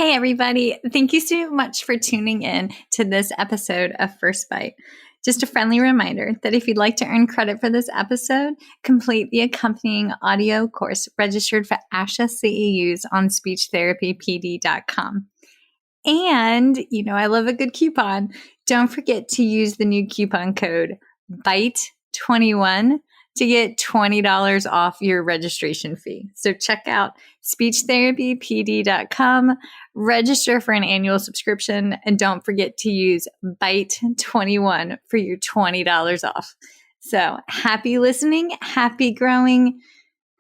Hey, everybody. Thank you so much for tuning in to this episode of First Bite. Just a friendly reminder that if you'd like to earn credit for this episode, complete the accompanying audio course registered for ASHA CEUs on speechtherapypd.com. And, I love a good coupon. Don't forget to use the new coupon code BITE21 to get $20 off your registration fee. So check out speechtherapypd.com, register for an annual subscription, and don't forget to use BITE21 for your $20 off. So happy listening, happy growing,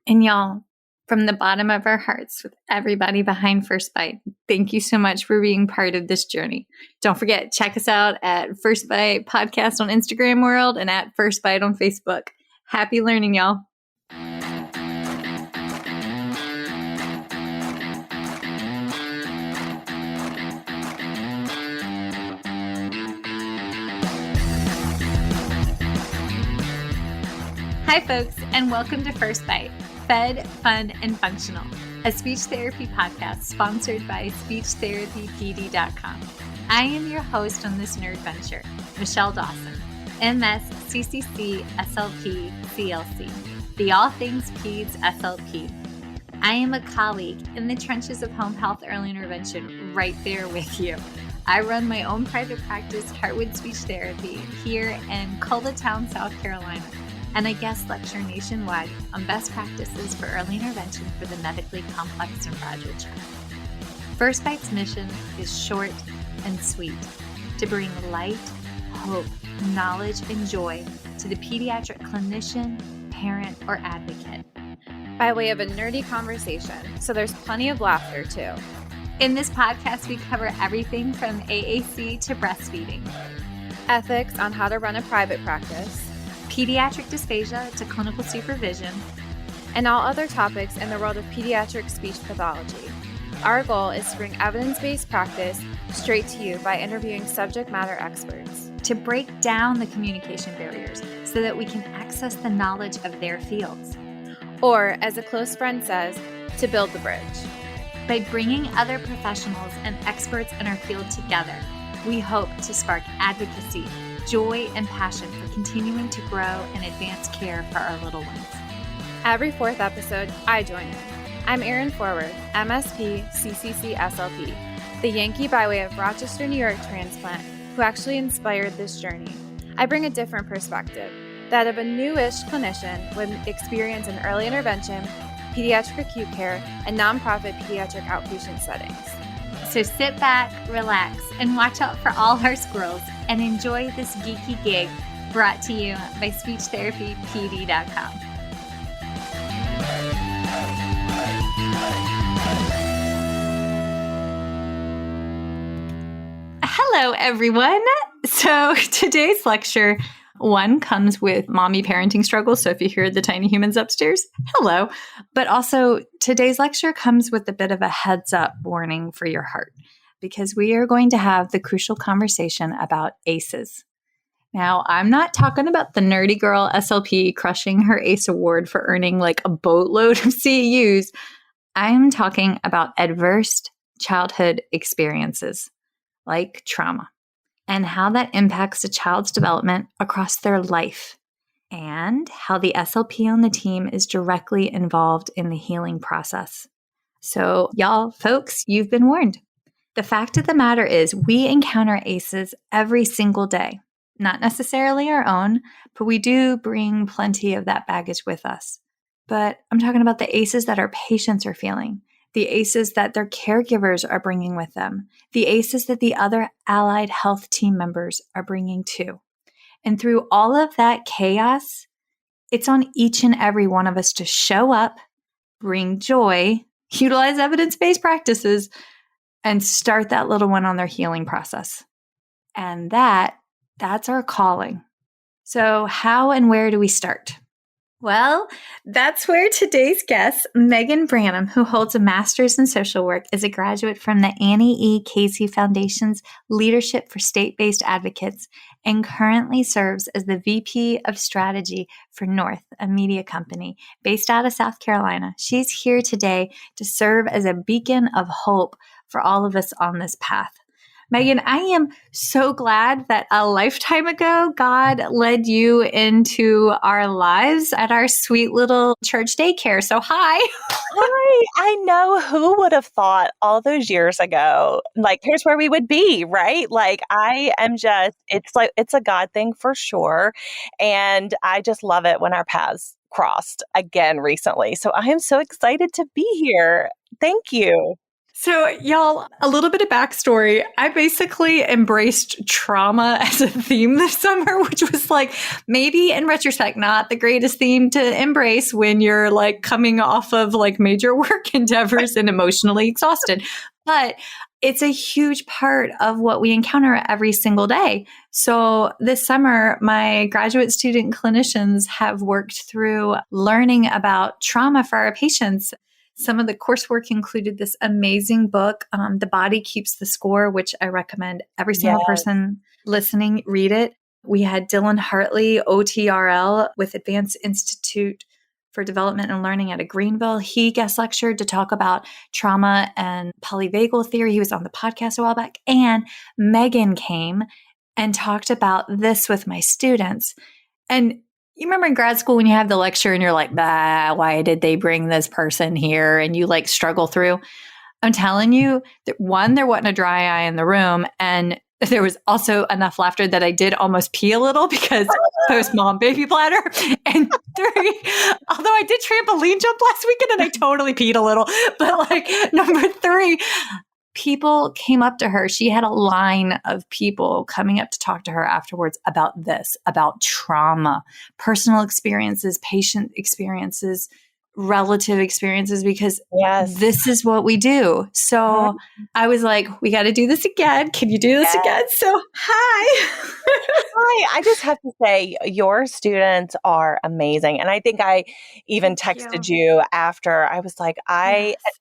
and y'all, from the bottom of our hearts with everybody behind First Bite, thank you so much for being part of this journey. Don't forget, check us out at First Bite Podcast on Instagram World and at First Bite on Facebook. Happy learning, y'all. Hi, folks, and welcome to First Bite, Fed, Fun, and Functional, a speech therapy podcast sponsored by speechtherapypd.com. I am your host on this nerd venture, Michelle Dawson, MS, CCC, SLP, CLC, the All Things Peds SLP. I am a colleague in the trenches of home health early intervention right there with you. I run my own private practice, Heartwood Speech Therapy, here in Coletown, South Carolina, and I guest lecture nationwide on best practices for early intervention for the medically complex and fragile child. First Bite's mission is short and sweet, to bring light, hope, knowledge, and joy to the pediatric clinician, parent, or advocate. By way of a nerdy conversation, so there's plenty of laughter too. In this podcast, we cover everything from AAC to breastfeeding, ethics on how to run a private practice, pediatric dysphagia to clinical supervision, and all other topics in the world of pediatric speech pathology. Our goal is to bring evidence-based practice straight to you by interviewing subject matter experts, to break down the communication barriers so that we can access the knowledge of their fields. Or, as a close friend says, to build the bridge. By bringing other professionals and experts in our field together, we hope to spark advocacy, joy, and passion for continuing to grow and advance care for our little ones. Every fourth episode, I join in. I'm Erin Forward, MSP, CCC, SLP, the Yankee by way of Rochester, New York transplant, who actually inspired this journey. I bring a different perspective, that of a newish clinician with experience in early intervention, pediatric acute care, and nonprofit pediatric outpatient settings. So sit back, relax, and watch out for all our squirrels and enjoy this geeky gig brought to you by speechtherapypd.com. Hello, everyone. So today's lecture, one, comes with mommy parenting struggles. So if you hear the tiny humans upstairs, hello. But also today's lecture comes with a bit of a heads up warning for your heart, because we are going to have the crucial conversation about ACEs. Now, I'm not talking about the nerdy girl SLP crushing her ACE award for earning like a boatload of CEUs. I'm talking about adverse childhood experiences like trauma, and how that impacts a child's development across their life, and how the SLP on the team is directly involved in the healing process. So, y'all, folks, you've been warned. The fact of the matter is we encounter ACEs every single day. Not necessarily our own, but we do bring plenty of that baggage with us. But I'm talking about the ACEs that our patients are feeling, the ACEs that their caregivers are bringing with them, the ACEs that the other allied health team members are bringing too. And through all of that chaos, it's on each and every one of us to show up, bring joy, utilize evidence-based practices, and start that little one on their healing process. And that's our calling. So how and where do we start? Well, that's where today's guest, Megan Branham, who holds a master's in social work, is a graduate from the Annie E. Casey Foundation's Leadership for State-Based Advocates, and currently serves as the VP of Strategy for North, a media company based out of South Carolina. She's here today to serve as a beacon of hope for all of us on this path. Megan, I am so glad that a lifetime ago, God led you into our lives at our sweet little church daycare. So hi. Hi, I know, who would have thought all those years ago, like, here's where we would be, right? Like, I am just, it's a God thing for sure. And I just love it when our paths crossed again recently. So I am so excited to be here. Thank you. So, y'all, a little bit of backstory. I basically embraced trauma as a theme this summer, which was like maybe in retrospect, not the greatest theme to embrace when you're like coming off of like major work endeavors and emotionally exhausted. But it's a huge part of what we encounter every single day. So this summer, my graduate student clinicians have worked through learning about trauma for our patients. Some of the coursework included this amazing book, The Body Keeps the Score, which I recommend every single person listening read it. We had Dylan Hartley, OTRL, with Advanced Institute for Development and Learning out of Greenville. He guest lectured to talk about trauma and polyvagal theory. He was on the podcast a while back. And Megan came and talked about this with my students. And you remember in grad school when you have the lecture and you're like, why did they bring this person here? And you like struggle through. I'm telling you that one, there wasn't a dry eye in the room. And there was also enough laughter that I did almost pee a little because post-mom baby bladder. And three, although I did trampoline jump last weekend and I totally peed a little. But like number three, people came up to her. She had a line of people coming up to talk to her afterwards about this, about trauma, personal experiences, patient experiences, relative experiences, because this is what we do. So I was like, we got to do this again. Can you do this again? So hi. Hi. I just have to say, your students are amazing. And I think I even texted you after. I was like,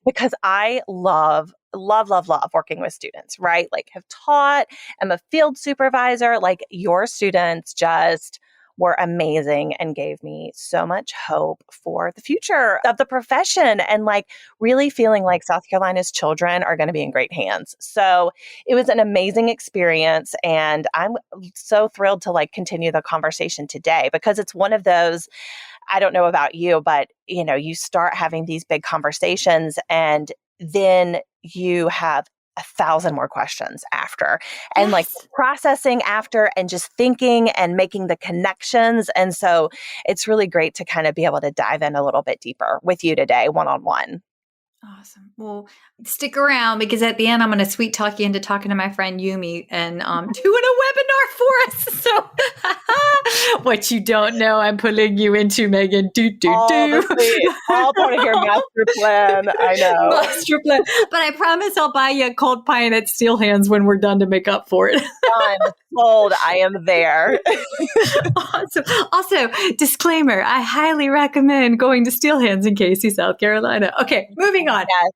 because I love working with students, right? Like, have taught, I'm a field supervisor. Like, your students just were amazing and gave me so much hope for the future of the profession, and like really feeling like South Carolina's children are going to be in great hands. So it was an amazing experience, and I'm so thrilled to like continue the conversation today, because it's one of those, I don't know about you, but you know, you start having these big conversations and then you have 1,000 more questions after, and like processing after, and just thinking and making the connections. And so it's really great to kind of be able to dive in a little bit deeper with you today, one-on-one. Awesome. Well, stick around, because at the end, I'm going to sweet talk you into talking to my friend Yumi and doing a webinar for us. So what you don't know, I'm pulling you into, Megan. All part of your master plan. I know. Master plan. But I promise I'll buy you a cold pint at Steel Hands when we're done to make up for it. I'm sold. I am there. Awesome. Also, disclaimer, I highly recommend going to Steel Hands in Casey, South Carolina. Okay, moving on. Yes.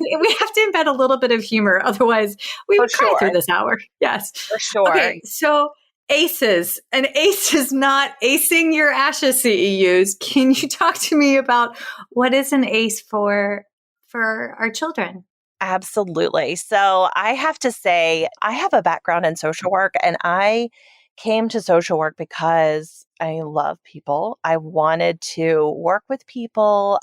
We have to embed a little bit of humor. Otherwise, we would cry through this hour. Yes. For sure. Okay, so ACEs. An ACE is not acing your ASHA CEUs. Can you talk to me about what is an ACE for our children? Absolutely. So I have to say, I have a background in social work, and I came to social work because I love people. I wanted to work with people.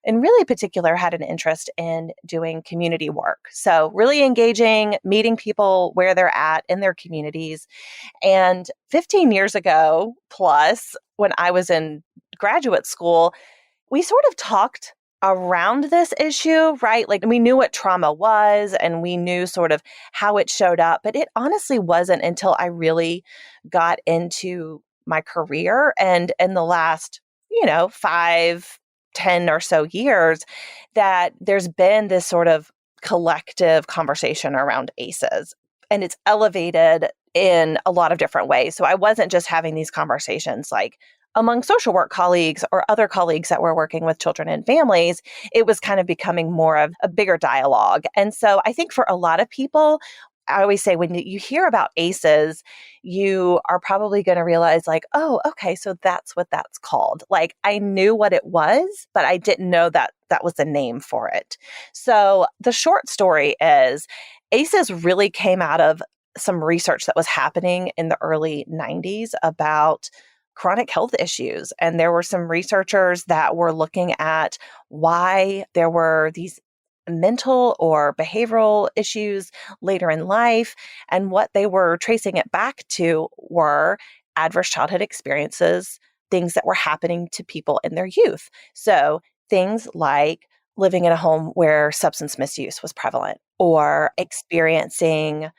In really particular, had an interest in doing community work. So really engaging, meeting people where they're at in their communities. And 15 years ago plus, when I was in graduate school, we sort of talked around this issue, right? Like, we knew what trauma was and we knew sort of how it showed up, but it honestly wasn't until I really got into my career and in the last, 5, 10 or so years, that there's been this sort of collective conversation around ACEs, and it's elevated in a lot of different ways. So I wasn't just having these conversations like among social work colleagues or other colleagues that were working with children and families. It was kind of becoming more of a bigger dialogue. And so I think for a lot of people, I always say when you hear about ACEs, you are probably going to realize like, oh, okay, so that's what that's called. Like I knew what it was, but I didn't know that that was the name for it. So the short story is ACEs really came out of some research that was happening in the early 90s about chronic health issues. And there were some researchers that were looking at why there were these mental or behavioral issues later in life. And what they were tracing it back to were adverse childhood experiences, things that were happening to people in their youth. So things like living in a home where substance misuse was prevalent or experiencing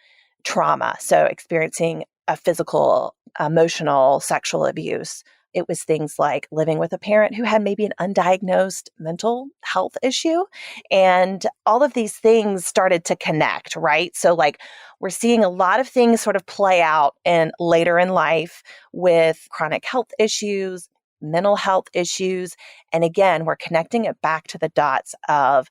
trauma. So experiencing a physical, emotional, sexual abuse. It was things like living with a parent who had maybe an undiagnosed mental health issue. And all of these things started to connect, right? So like we're seeing a lot of things sort of play out in later in life with chronic health issues, mental health issues. And again, we're connecting it back to the dots of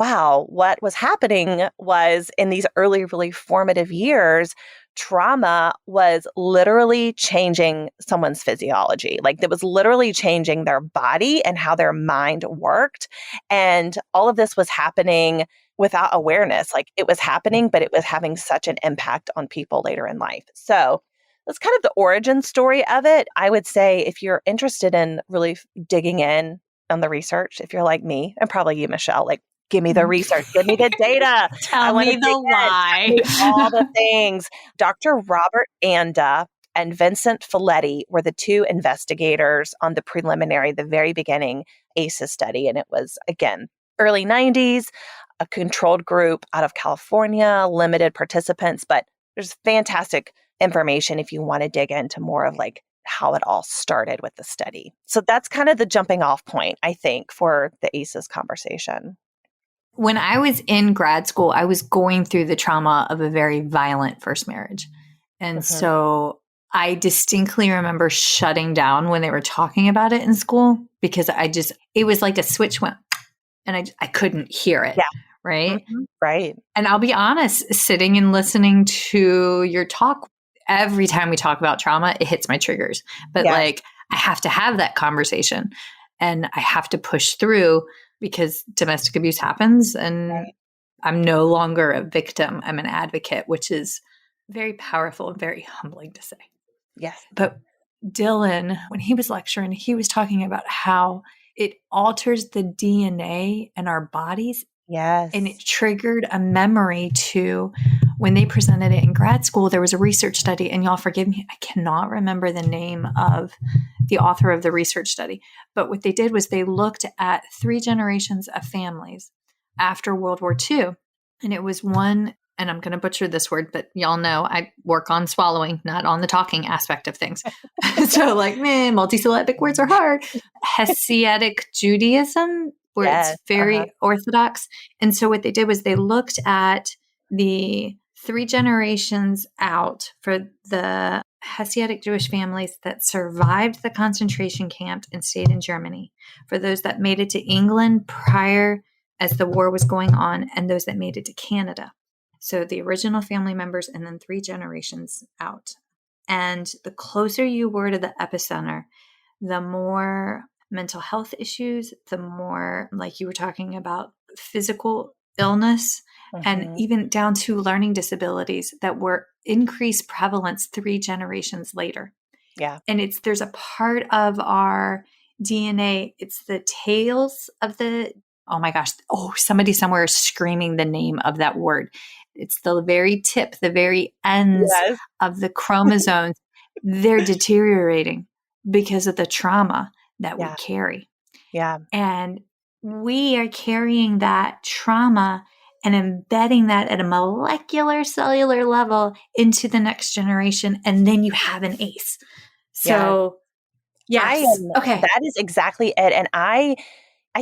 wow, what was happening was in these early, really formative years, trauma was literally changing someone's physiology. Like it was literally changing their body and how their mind worked. And all of this was happening without awareness. Like it was happening, but it was having such an impact on people later in life. So that's kind of the origin story of it. I would say if you're interested in really digging in on the research, if you're like me, and probably you, Michelle, like give me the research. Give me the data. Tell me the why. Tell me all the things. Dr. Robert Anda and Vincent Folletti were the two investigators on the preliminary, the very beginning ACEs study. And it was, again, early 90s, a controlled group out of California, limited participants. But there's fantastic information if you want to dig into more of like how it all started with the study. So that's kind of the jumping off point, I think, for the ACEs conversation. When I was in grad school, I was going through the trauma of a very violent first marriage. And so I distinctly remember shutting down when they were talking about it in school because it was like a switch went and I couldn't hear it. Yeah. Right. Right. And I'll be honest, sitting and listening to your talk, every time we talk about trauma, it hits my triggers. But like, I have to have that conversation and I have to push through because domestic abuse happens and I'm no longer a victim. I'm an advocate, which is very powerful and very humbling to say. Yes. But Dylan, when he was lecturing, he was talking about how it alters the DNA in our bodies. Yes. And it triggered a memory to when they presented it in grad school, there was a research study, and y'all forgive me, I cannot remember the name of the author of the research study. But what they did was they looked at 3 generations of families after World War II. And it was one, and I'm going to butcher this word, but y'all know I work on swallowing, not on the talking aspect of things. So like, multisyllabic words are hard. Hasidic Judaism, where it's very orthodox. And so what they did was they looked at the 3 generations out for the Hasidic Jewish families that survived the concentration camp and stayed in Germany, for those that made it to England prior as the war was going on, and those that made it to Canada. So the original family members and then 3 generations out. And the closer you were to the epicenter, the more mental health issues, the more, like you were talking about, physical illness, and even down to learning disabilities that were increased prevalence 3 generations later. Yeah. And there's a part of our DNA, it's the tails of the, oh my gosh, somebody somewhere is screaming the name of that word. It's the very tip, the very ends of the chromosomes. They're deteriorating because of the trauma that we carry. Yeah. And we are carrying that trauma and embedding that at a molecular cellular level into the next generation. And then you have an ACE. So yes. Okay. That is exactly it. And I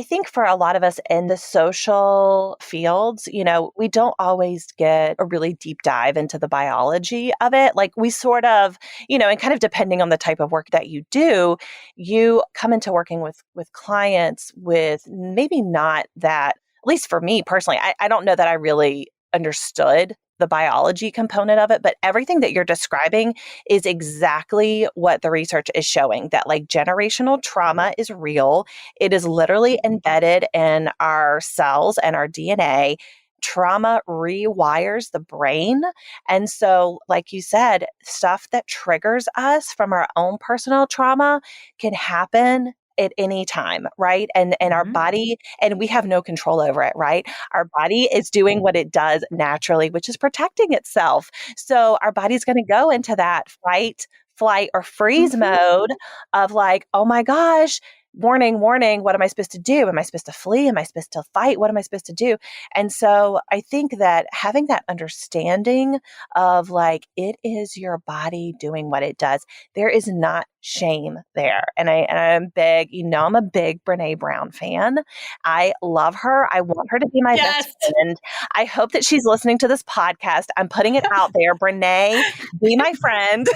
think for a lot of us in the social fields, we don't always get a really deep dive into the biology of it. Like we sort of, and kind of depending on the type of work that you do, you come into working with clients with maybe not that, at least for me personally, I don't know that I really understood the biology component of it, but everything that you're describing is exactly what the research is showing, that like generational trauma is real. It is literally embedded in our cells and our DNA. Trauma rewires the brain. And so, like you said, stuff that triggers us from our own personal trauma can happen at any time, right? And our body, and we have no control over it, right? Our body is doing what it does naturally, which is protecting itself. So our body's going to go into that fight, flight, or freeze mode of like, oh my gosh, warning, warning, what am I supposed to do? Am I supposed to flee? Am I supposed to fight? What am I supposed to do? And so I think that having that understanding of like, it is your body doing what it does, there is not shame there. And I'm big, I'm a big Brene Brown fan. I love her. I want her to be my best friend. I hope that she's listening to this podcast. I'm putting it out there. Brene, be my friend.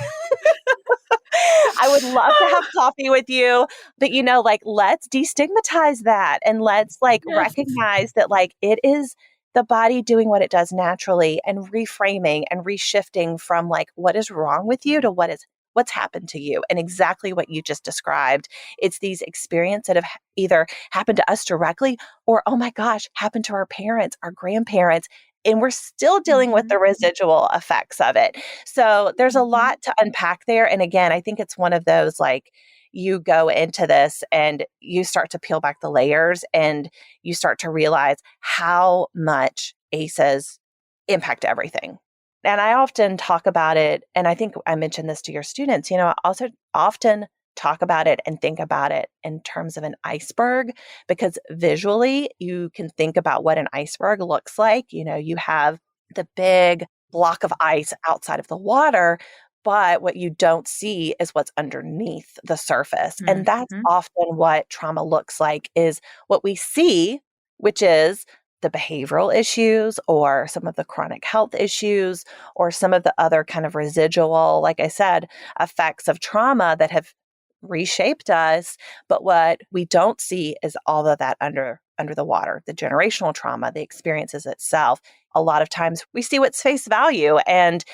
I would love to have coffee with you, but like, let's destigmatize that and let's like recognize that like it is the body doing what it does naturally and reframing and reshifting from like what is wrong with you to what's happened to you, and exactly what you just described. It's these experiences that have either happened to us directly or, oh my gosh, happened to our parents, our grandparents, and we're still dealing with the residual effects of it. So there's a lot to unpack there. And again, I think it's one of those like, you go into this and you start to peel back the layers and you start to realize how much ACEs impact everything. And I often talk about it, and I think I mentioned this to your students, I also often talk about it and think about it in terms of an iceberg, because visually you can think about what an iceberg looks like. You have the big block of ice outside of the water, but what you don't see is what's underneath the surface. And that's often what trauma looks like, is what we see, which is the behavioral issues or some of the chronic health issues or some of the other kind of residual, like I said, effects of trauma that have reshaped us. But what we don't see is all of that under the water, the generational trauma, the experiences itself. A lot of times we see what's face value, and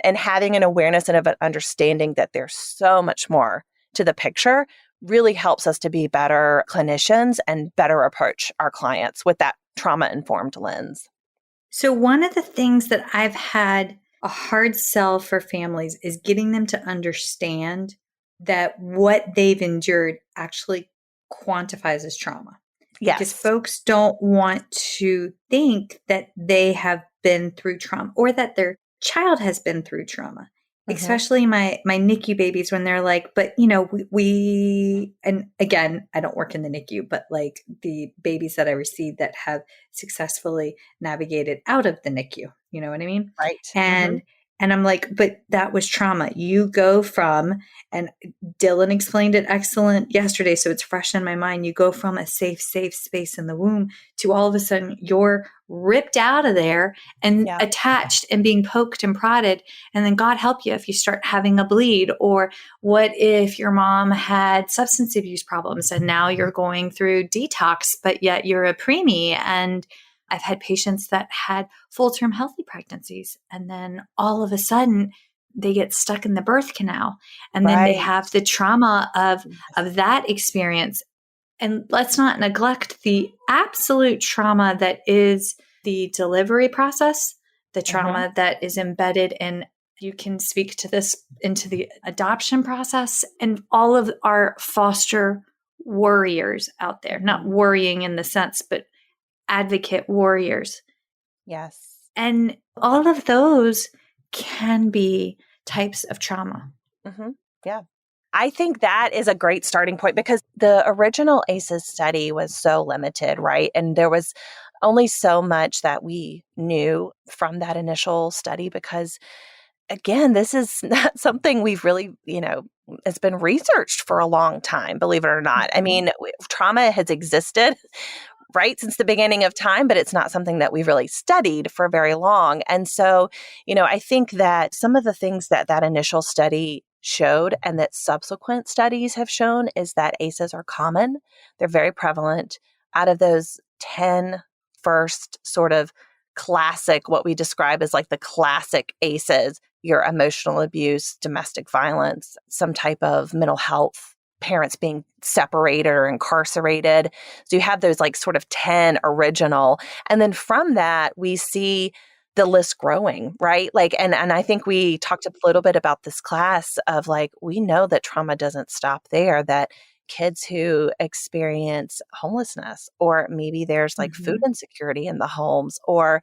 having an awareness and of an understanding that there's so much more to the picture really helps us to be better clinicians and better approach our clients with that trauma-informed lens. So one of the things that I've had a hard sell for families is getting them to understand that what they've endured actually quantifies as trauma. Yes. Because folks don't want to think that they have been through trauma or that their child has been through trauma. Especially my NICU babies, when they're like, but we, and again, I don't work in the NICU, but like the babies that I receive that have successfully navigated out of the NICU, you know what I mean? Right. And I'm like, but that was trauma. You go from, and Dylan explained it excellent yesterday, so it's fresh in my mind. You go from a safe space in the womb to all of a sudden you're ripped out of there and attached and being poked and prodded. And then God help you if you start having a bleed. Or what if your mom had substance abuse problems and now you're going through detox, but yet you're a preemie. And I've had patients that had full-term healthy pregnancies, and then all of a sudden they get stuck in the birth canal, and then they have the trauma of that experience. And let's not neglect the absolute trauma that is the delivery process, the trauma that is embedded in, you can speak to this, into the adoption process, and all of our foster warriors out there, not worrying in the sense, but advocate warriors. Yes. And all of those can be types of trauma. Yeah. I think that is a great starting point, because the original ACEs study was so limited, right? And there was only so much that we knew from that initial study, because again, this is not something we've really, it's been researched for a long time, believe it or not. I mean, trauma has existed right since the beginning of time, but it's not something that we've really studied for very long. And so, I think that some of the things that initial study showed and that subsequent studies have shown is that ACEs are common. They're very prevalent. Out of those 10 first sort of classic, what we describe as like the classic ACEs, your emotional abuse, domestic violence, some type of mental health, parents being separated or incarcerated. So you have those like sort of 10 original. And then from that, we see the list growing, right? Like, and I think we talked a little bit about this class of like, we know that trauma doesn't stop there, that kids who experience homelessness, or maybe there's like food insecurity in the homes, or,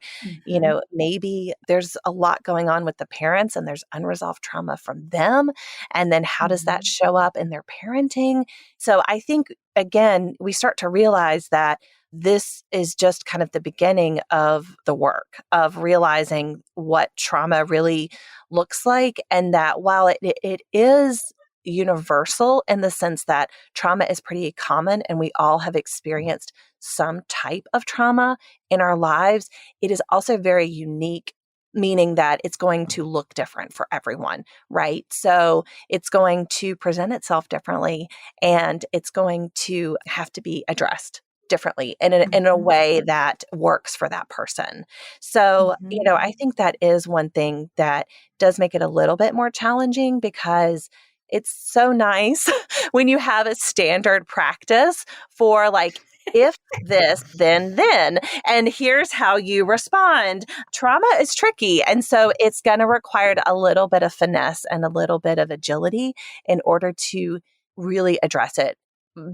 maybe there's a lot going on with the parents and there's unresolved trauma from them. And then how does that show up in their parenting? So I think, again, we start to realize that this is just kind of the beginning of the work of realizing what trauma really looks like. And that while it is universal in the sense that trauma is pretty common and we all have experienced some type of trauma in our lives, it is also very unique, meaning that it's going to look different for everyone, right? So it's going to present itself differently, and it's going to have to be addressed differently in a way that works for that person. So, I think that is one thing that does make it a little bit more challenging, because it's so nice when you have a standard practice for like, if this, then, and here's how you respond. Trauma is tricky. And so it's going to require a little bit of finesse and a little bit of agility in order to really address it,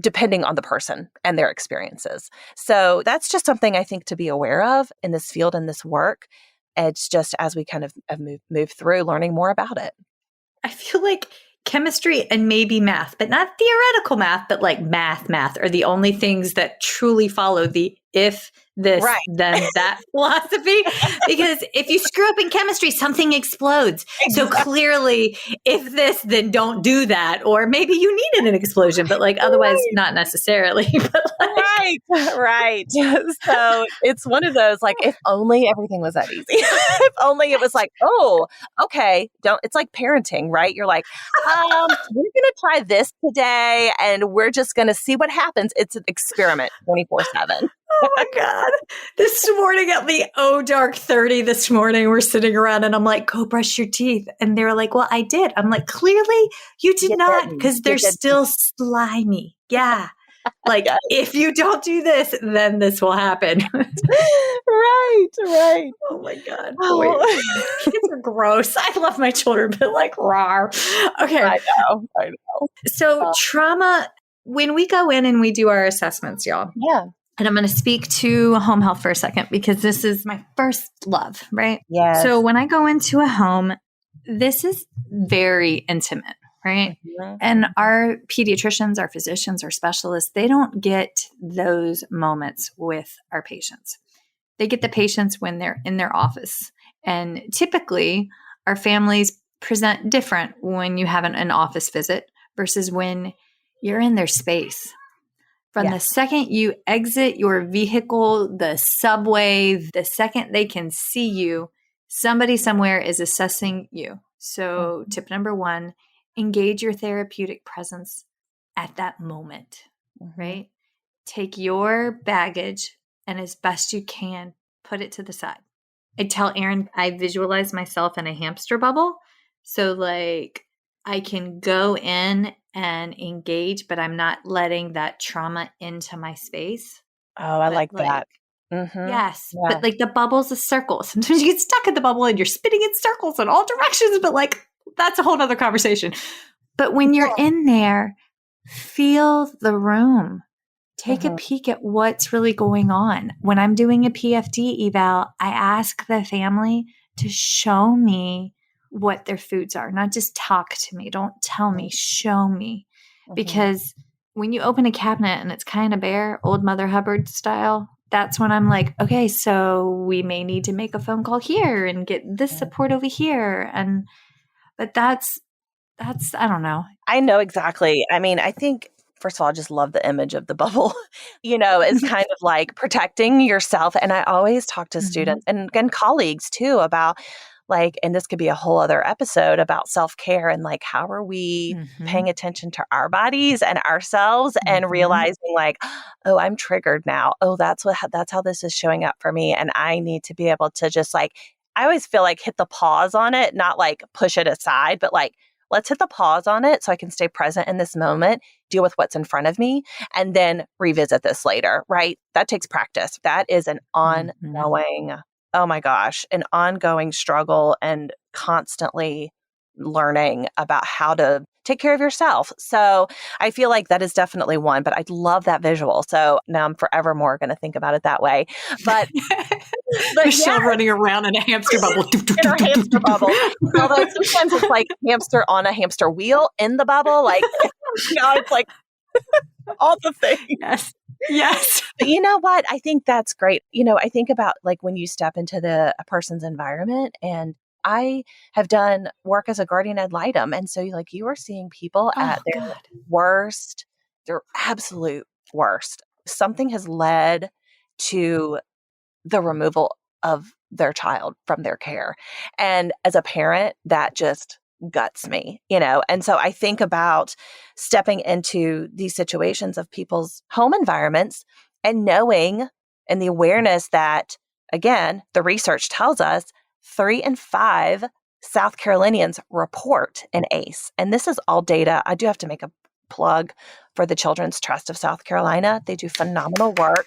depending on the person and their experiences. So that's just something I think to be aware of in this field and this work. It's just as we kind of move through learning more about it. I feel like chemistry and maybe math, but not theoretical math, but like math are the only things that truly follow the if this, then that philosophy. Because if you screw up in chemistry, something explodes. Exactly. So clearly, if this, then don't do that. Or maybe you needed an explosion, but like otherwise, not necessarily. But like, right. So it's one of those, like, if only everything was that easy. If only it was like, oh, okay, it's like parenting, right? You're like, we're going to try this today and we're just going to see what happens. It's an experiment 24/7. Oh my God. This morning at the dark 30 this morning, we're sitting around and I'm like, go brush your teeth. And they were like, well, I did. I'm like, clearly you did not, because they're still slimy. Yeah. Like, if you don't do this, then this will happen. Right. Oh my God. Oh. Kids are gross. I love my children, but like, rawr. Okay. I know. So trauma, when we go in and we do our assessments, y'all. Yeah. And I'm going to speak to home health for a second, because this is my first love, right? Yes. So when I go into a home, this is very intimate, right? Mm-hmm. And our pediatricians, our physicians, our specialists, they don't get those moments with our patients. They get the patients when they're in their office. And typically, our families present different when you have an office visit versus when you're in their space. From the second you exit your vehicle, the subway, the second they can see you, somebody somewhere is assessing you. So tip number 1, engage your therapeutic presence at that moment, right? Take your baggage and as best you can, put it to the side. I tell Erin, I visualize myself in a hamster bubble. So like I can go in and engage, but I'm not letting that trauma into my space. Oh, I like that. Mm-hmm. Yes. Yeah. But like the bubble's a circle. Sometimes you get stuck in the bubble and you're spinning in circles in all directions, but like that's a whole nother conversation. But when you're in there, feel the room. Take a peek at what's really going on. When I'm doing a PFD eval, I ask the family to show me what their foods are, not just talk to me. Don't tell me, show me. Because when you open a cabinet and it's kind of bare, old Mother Hubbard style, that's when I'm like, okay, so we may need to make a phone call here and get this support over here. But that's, I don't know. I know exactly. I mean, I think, first of all, I just love the image of the bubble, it's kind of like protecting yourself. And I always talk to students and colleagues too about like, and this could be a whole other episode about self-care and like, how are we paying attention to our bodies and ourselves and realizing like, oh, I'm triggered now. Oh, that's how this is showing up for me. And I need to be able to just like, I always feel like hit the pause on it, not like push it aside, but like, let's hit the pause on it so I can stay present in this moment, deal with what's in front of me, and then revisit this later, right? That takes practice. That is an ongoing, oh my gosh, an ongoing struggle and constantly learning about how to take care of yourself. So I feel like that is definitely one, but I love that visual. So now I'm forevermore going to think about it that way. But Michelle running around in a hamster bubble. In our hamster bubble. Although sometimes it's like hamster on a hamster wheel in the bubble. Like, it's like all the things. Yes. But you know what? I think that's great. I think about like when you step into a person's environment, and I have done work as a guardian ad litem. And so like you are seeing people at their worst, their absolute worst. Something has led to the removal of their child from their care. And as a parent, that just guts me, And so I think about stepping into these situations of people's home environments and knowing and the awareness that, again, the research tells us 3 in 5 South Carolinians report an ACE. And this is all data. I do have to make a plug for the Children's Trust of South Carolina. They do phenomenal work.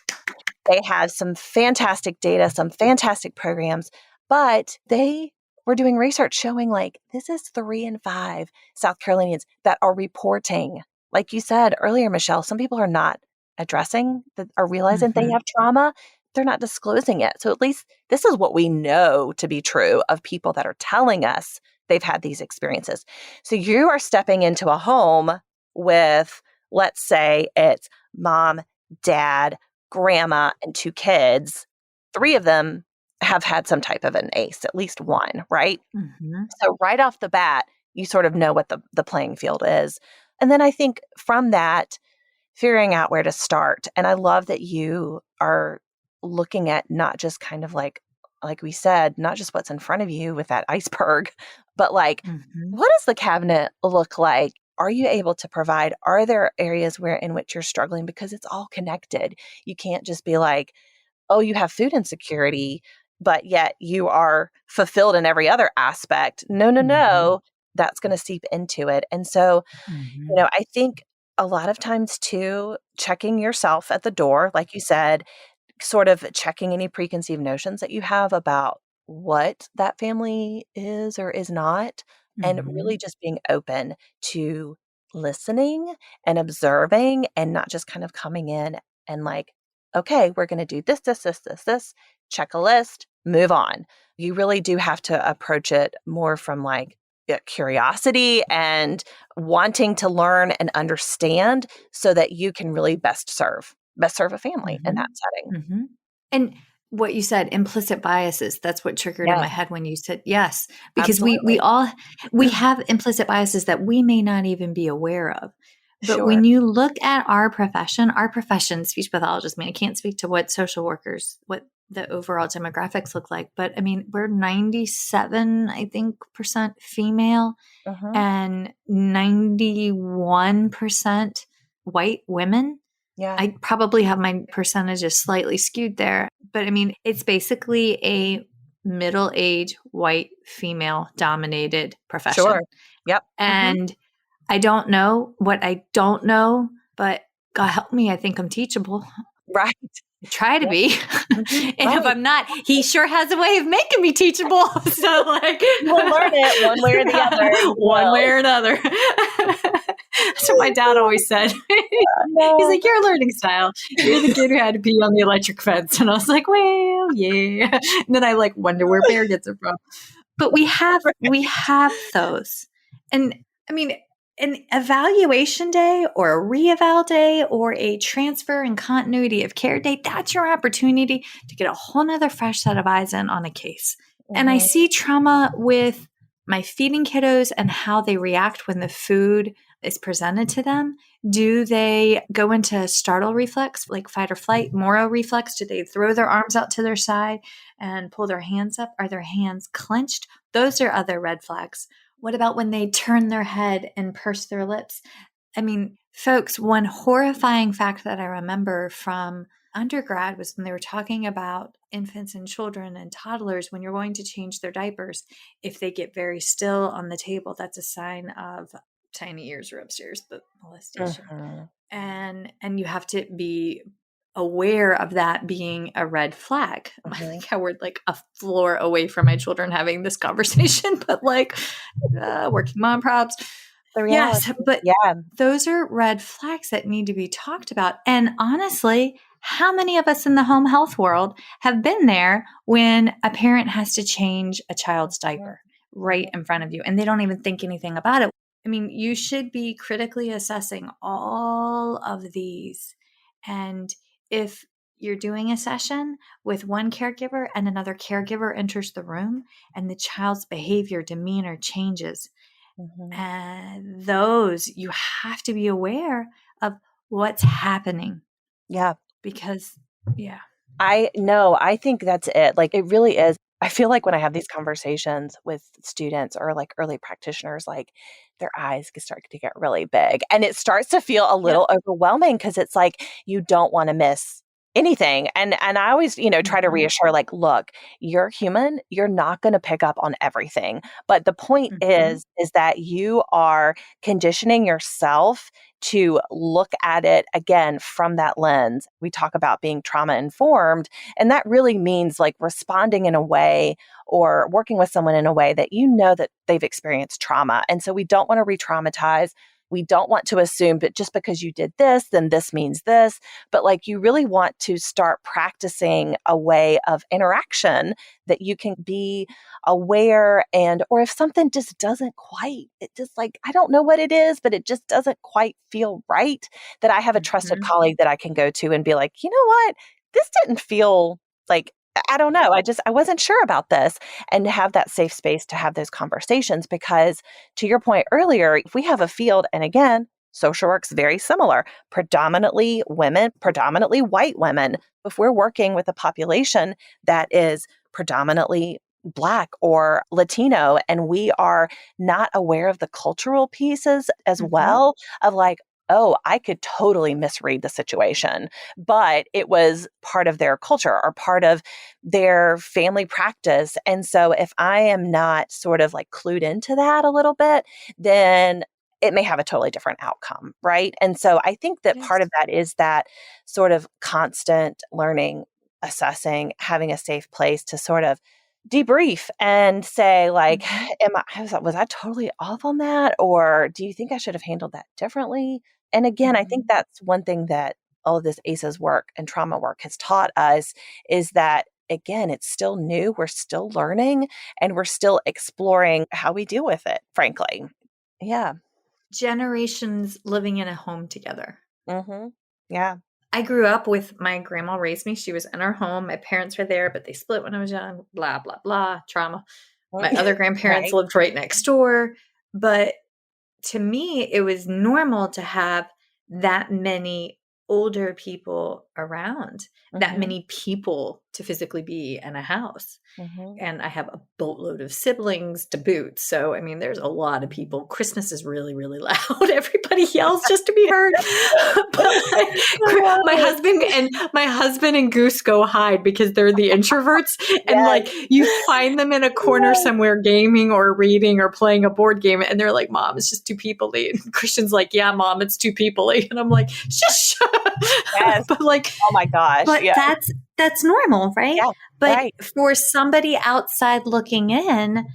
They have some fantastic data, some fantastic programs, but they were doing research showing like this is 3 in 5 South Carolinians that are reporting. Like you said earlier, Michelle, some people are not addressing that, are realizing they have trauma. They're not disclosing it. So at least this is what we know to be true of people that are telling us they've had these experiences. So you are stepping into a home with, let's say it's mom, dad, grandma, and 2 kids. 3 of them have had some type of an ACE, at least one, right? So right off the bat, you sort of know what the playing field is. And then I think from that, figuring out where to start. And I love that you are looking at not just kind of like we said, not just what's in front of you with that iceberg, but like, what does the cabinet look like? Are you able to provide? Are there areas in which you're struggling? Because it's all connected. You can't just be like, oh, you have food insecurity, but yet you are fulfilled in every other aspect. No. That's going to seep into it. And so, I think a lot of times too, checking yourself at the door, like you said, sort of checking any preconceived notions that you have about what that family is or is not, and really just being open to listening and observing and not just kind of coming in and like, okay, we're going to do this, check a list, move on. You really do have to approach it more from like curiosity and wanting to learn and understand so that you can really best serve a family in that setting. And what you said, implicit biases, that's what triggered in my head when you said yes, because Absolutely. we have implicit biases that we may not even be aware of. But when you look at our profession, speech pathologists, I can't speak to what social workers, what the overall demographics look like, but I mean, we're 97, I think, % female and 91% white women. Yeah. I probably have my percentages slightly skewed there, but I mean, it's basically a middle-aged white female dominated profession. Sure. Yep. And I don't know what I don't know, but God help me, I think I'm teachable. Right. I try to be. And if I'm not, he sure has a way of making me teachable. So like we'll learn it one way or the other. One way or another. That's what my dad always said. He's like, your learning style. You're the kid who had to pee on the electric fence. And I was like, well, yeah. And then I like wonder where Bear gets it from. But we have those. And I mean, an evaluation day or a re-eval day or a transfer and continuity of care day, that's your opportunity to get a whole nother fresh set of eyes in on a case. And I see trauma with my feeding kiddos and how they react when the food is presented to them? Do they go into startle reflex, like fight or flight, Moro reflex? Do they throw their arms out to their side and pull their hands up? Are their hands clenched? Those are other red flags. What about when they turn their head and purse their lips? I mean, folks, one horrifying fact that I remember from undergrad was when they were talking about infants and children and toddlers, when you're going to change their diapers, if they get very still on the table, that's a sign of tiny ears or upstairs, but molestation. Mhm. And you have to be aware of that being a red flag. I Mhm. like how we're like a floor away from my children having this conversation, but like working mom props. The reality. Yes, but Yeah. those are red flags that need to be talked about. And honestly, how many of us in the home health world have been there when a parent has to change a child's diaper right in front of you and they don't even think anything about it? I mean, you should be critically assessing all of these. And if you're doing a session with one caregiver and another caregiver enters the room and the child's behavior, demeanor changes, Mhm. and those you have to be aware of what's happening Yeah. because, yeah. I think that's it. Like, it really is. I feel like when I have these conversations with students or like early practitioners, like their eyes can start to get really big and it starts to feel a Yep. little overwhelming because it's like you don't want to miss anything. And I always, try to Mhm. reassure like, look, you're human, you're not going to pick up on everything. But the point Mhm. is that you are conditioning yourself to look at it again from that lens. We talk about being trauma informed, and that really means like responding in a way or working with someone in a way that you know that they've experienced trauma. And so we don't want to re traumatize. We don't want to assume that just because you did this, then this means this. But like you really want to start practicing a way of interaction that you can be aware or if something just doesn't quite, it just like, I don't know what it is, but it just doesn't quite feel right, that I have a trusted Mhm. colleague that I can go to and be like, you know what? This didn't feel like, I don't know. I wasn't sure about this, and to have that safe space to have those conversations. Because to your point earlier, if we have a field, and again, social work's very similar, predominantly women, predominantly white women, if we're working with a population that is predominantly Black or Latino, and we are not aware of the cultural pieces as Mhm. well, of like, oh, I could totally misread the situation, but it was part of their culture or part of their family practice. And so if I am not sort of like clued into that a little bit, then it may have a totally different outcome, right? And so I think that part Yes. of that is that sort of constant learning, assessing, having a safe place to sort of debrief and say like, Mhm. was I totally off on that? Or do you think I should have handled that differently? And again, I think Mhm. that's one thing that all of this ACEs work and trauma work has taught us, is that again, it's still new, we're still learning, and we're still exploring how we deal with it, frankly. Yeah. Generations living in a home together. Mhm. Yeah. I grew up with my grandma raised me. She was in our home. My parents were there, but they split when I was young. Blah, blah, blah. Trauma. My other grandparents Right. lived right next door. But to me, it was normal to have that many older people around, that Mhm. many people to physically be in a house. Mhm. And I have a boatload of siblings to boot. So, I mean, there's a lot of people. Christmas is really, really loud. Everybody yells just to be heard. But like, I love it. my husband and Goose go hide because they're the introverts. And Yes. like, you find them in a corner Yes. somewhere gaming or reading or playing a board game. And they're like, Mom, it's just two people. And Christian's like, yeah, Mom, it's two people. And I'm like, shush. Yes. But like, Oh my gosh. but Yeah. that's normal, right? Yeah. But Right. for somebody outside looking in,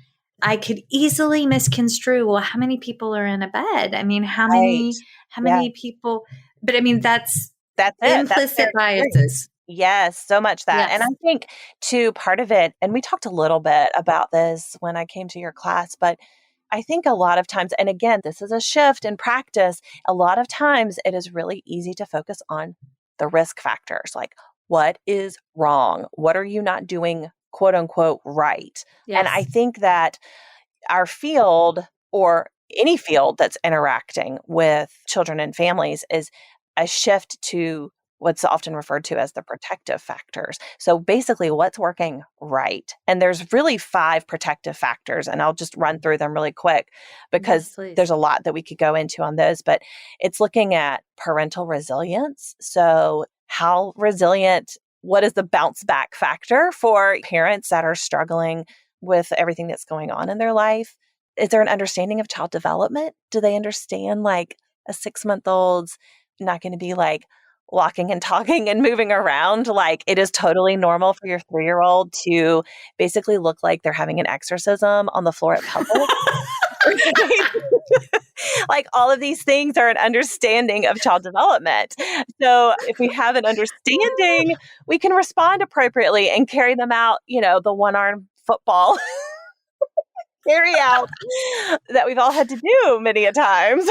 I could easily misconstrue, well, how many people are in a bed? I mean, Right. how Yeah. many people, but I mean, that's That's it. That's their implicit experience. biases. Yes, so much that. And I Yes. think too, part of it, and we talked a little bit about this when I came to your class, but I think a lot of times, and again, this is a shift in practice, a lot of times it is really easy to focus on the risk factors, like what is wrong? What are you not doing, quote unquote, right? And I Yes. think that our field, or any field that's interacting with children and families is a shift to what's often referred to as the protective factors. So basically what's working right. And there's really 5 protective factors, and I'll just run through them really quick because there's a lot that we could go into on those, but it's looking at parental resilience. So how resilient, what is the bounce back factor for parents that are struggling with everything that's going on in their life? Is there an understanding of child development? Do they understand like a 6-month-old's not going to be like walking and talking and moving around? Like it is totally normal for your 3-year-old to basically look like they're having an exorcism on the floor at public. Like all of these things are an understanding of child development. So if we have an understanding, we can respond appropriately and carry them out, the one-arm football carry out that we've all had to do many a times.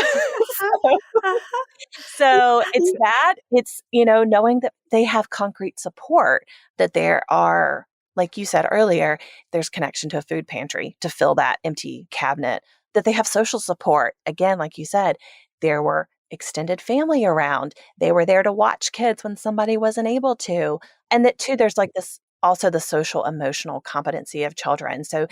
So it's that, it's, knowing that they have concrete support, that there are, like you said earlier, there's connection to a food pantry to fill that empty cabinet, that they have social support. Again, like you said, there were extended family around. They were there to watch kids when somebody wasn't able to. And that too, there's like this, also the social emotional competency of children. So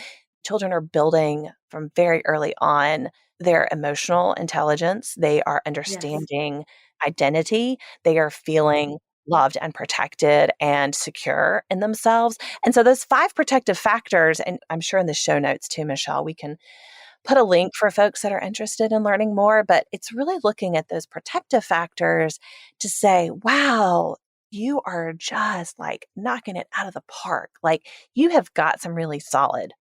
children are building from very early on their emotional intelligence. They are understanding identity. They are feeling loved and protected and secure in themselves. And so those 5 protective factors, and I'm sure in the show notes too, Michelle, we can put a link for folks that are interested in learning more, but it's really looking at those protective factors to say, wow, you are just like knocking it out of the park. Like you have got some really solid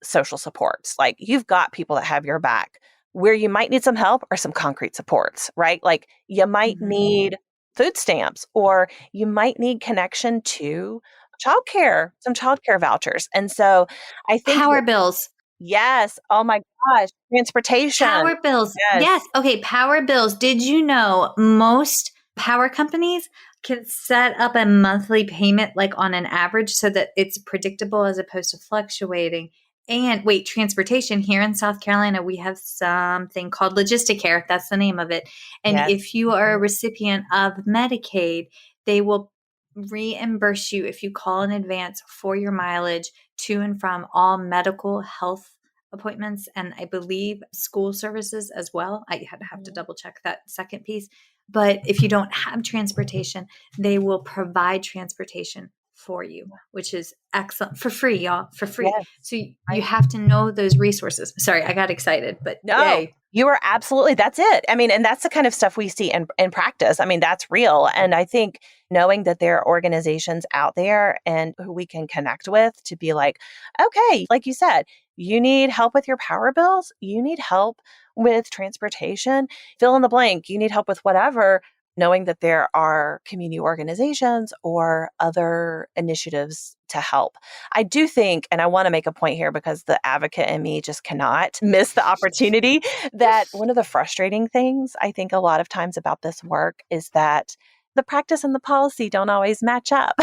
social supports. Like you've got people that have your back. Where you might need some help are some concrete supports, right? Like you might need food stamps, or you might need connection to childcare, some childcare vouchers. And so I think power bills. Yes. Oh my gosh. Transportation. Power bills. Yes. Okay. Power bills. Did you know most power companies can set up a monthly payment like on an average so that it's predictable as opposed to fluctuating? And wait, transportation here in South Carolina, we have something called Logisticare. That's the name of it. And if you are a recipient of Medicaid, they will reimburse you if you call in advance for your mileage to and from all medical health appointments, and I believe school services as well. I have to double check that second piece. But if you don't have transportation, they will provide transportation for you, which is excellent, for free, y'all, for free. Yes. So you have to know those resources. Sorry, I got excited, but no, yay. You are absolutely, that's it. I mean, and that's the kind of stuff we see in practice. I mean, that's real. And I think knowing that there are organizations out there and who we can connect with to be like, okay, like you said, you need help with your power bills, you need help with transportation, fill in the blank, you need help with whatever, knowing that there are community organizations or other initiatives to help. I do think, and I want to make a point here because the advocate in me just cannot miss the opportunity, that one of the frustrating things I think a lot of times about this work is that the practice and the policy don't always match up.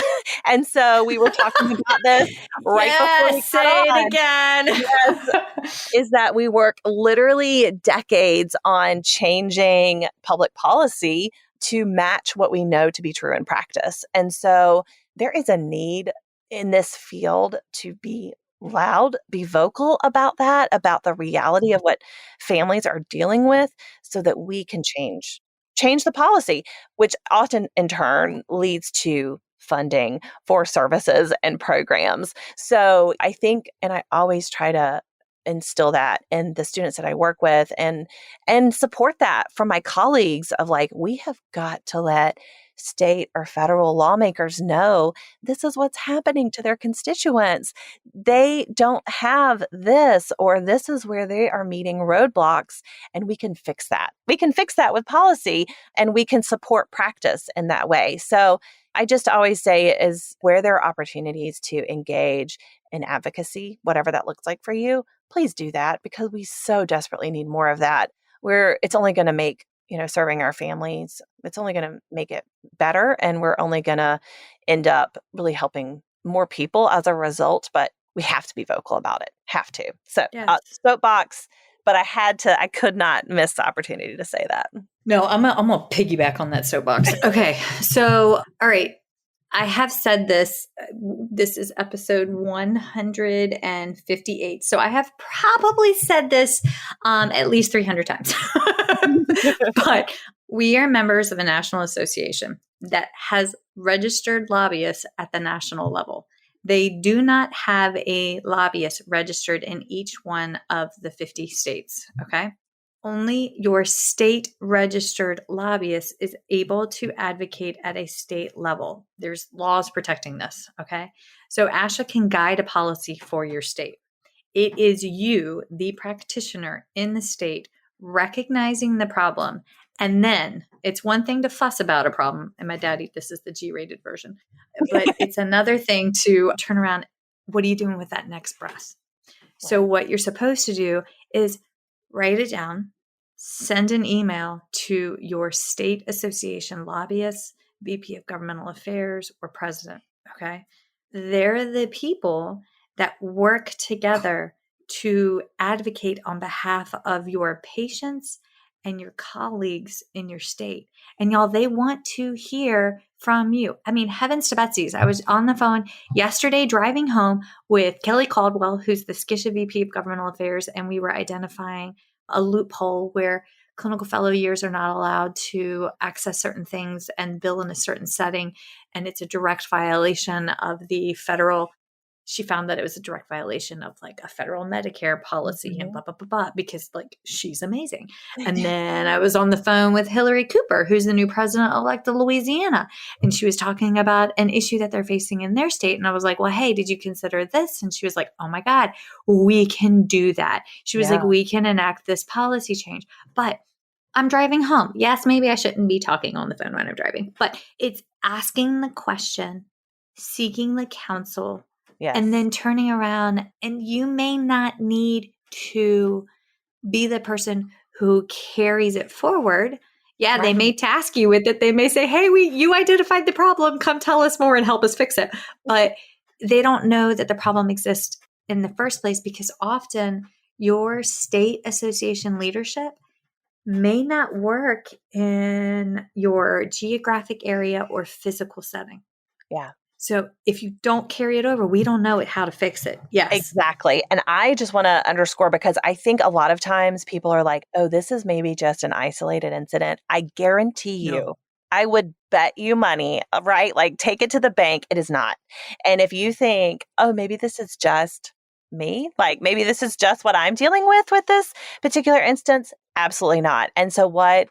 And so we were talking about this right before we got say on. it again. Yes, is that we work literally decades on changing public policy to match what we know to be true in practice. And so there is a need in this field to be loud, be vocal about that, about the reality of what families are dealing with so that we can change the policy, which often in turn leads to funding for services and programs. So I think, and I always try to instill that in the students that I work with and support that from my colleagues of like, we have got to let state or federal lawmakers know this is what's happening to their constituents. They don't have this, or this is where they are meeting roadblocks, and we can fix that. We can fix that with policy, and we can support practice in that way. So I just always say is where there are opportunities to engage in advocacy, whatever that looks like for you, please do that, because we so desperately need more of that, where it's only going to make, serving our families, it's only going to make it better. And we're only going to end up really helping more people as a result, but we have to be vocal about it. Have to. So soapbox, but I could not miss the opportunity to say that. No, I'm gonna piggyback on that soapbox. Okay. So, all right. I have said this. This is episode 158. So I have probably said this at least 300 times. But we are members of a national association that has registered lobbyists at the national level. They do not have a lobbyist registered in each one of the 50 states. Okay. Only your state registered lobbyist is able to advocate at a state level. There's laws protecting this, okay? So ASHA can guide a policy for your state. It is you, the practitioner in the state, recognizing the problem. And then it's one thing to fuss about a problem. And my daddy, this is the G-rated version. But it's another thing to turn around. What are you doing with that next breath? So what you're supposed to do is write it down, send an email to your state association lobbyist, VP of Governmental Affairs, or president, okay? They're the people that work together to advocate on behalf of your patients and your colleagues in your state. And y'all, they want to hear from you. I mean, heavens to Betsy's. I was on the phone yesterday driving home with Kelly Caldwell, who's the SCISHA VP of Governmental Affairs, and we were identifying a loophole where clinical fellow years are not allowed to access certain things and bill in a certain setting. And it's a direct violation of the federal. She found that it was a direct violation of like a federal Medicare policy and blah, blah, blah, blah, because like she's amazing. And then I was on the phone with Hillary Cooper, who's the new president-elect of Louisiana. And she was talking about an issue that they're facing in their state. And I was like, well, hey, did you consider this? And she was like, oh my God, we can do that. She was like, we can enact this policy change. But I'm driving home. Yes, maybe I shouldn't be talking on the phone when I'm driving, but it's asking the question, seeking the counsel, and then turning around. And you may not need to be the person who carries it forward. Yeah, they may task you with it. They may say, hey, you identified the problem. Come tell us more and help us fix it. But they don't know that the problem exists in the first place, because often your state association leadership may not work in your geographic area or physical setting. Yeah. So if you don't carry it over, we don't know how to fix it. Yes. Exactly. And I just want to underscore, because I think a lot of times people are like, oh, this is maybe just an isolated incident. I guarantee you, I would bet you money, right? Like take it to the bank. It is not. And if you think, oh, maybe this is just me, like maybe this is just what I'm dealing with this particular instance, absolutely not. And so what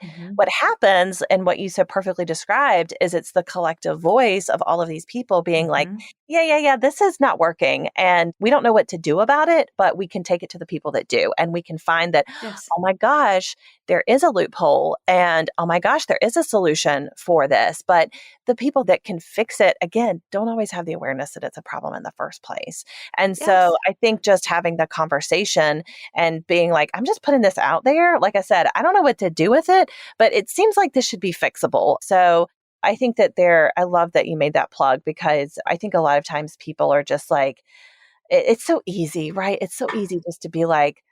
happens, and what you so perfectly described, is it's the collective voice of all of these people being like, yeah, this is not working. And we don't know what to do about it, but we can take it to the people that do. And we can find that, oh my gosh, there is a loophole. And oh my gosh, there is a solution for this. But the people that can fix it, again, don't always have the awareness that it's a problem in the first place. And so I think just having the conversation and being like, I'm just putting this out there. Like I said, I don't know what to do with it, but it seems like this should be fixable. So I think that I love that you made that plug, because I think a lot of times people are just like, it's so easy, right? It's so easy just to be like,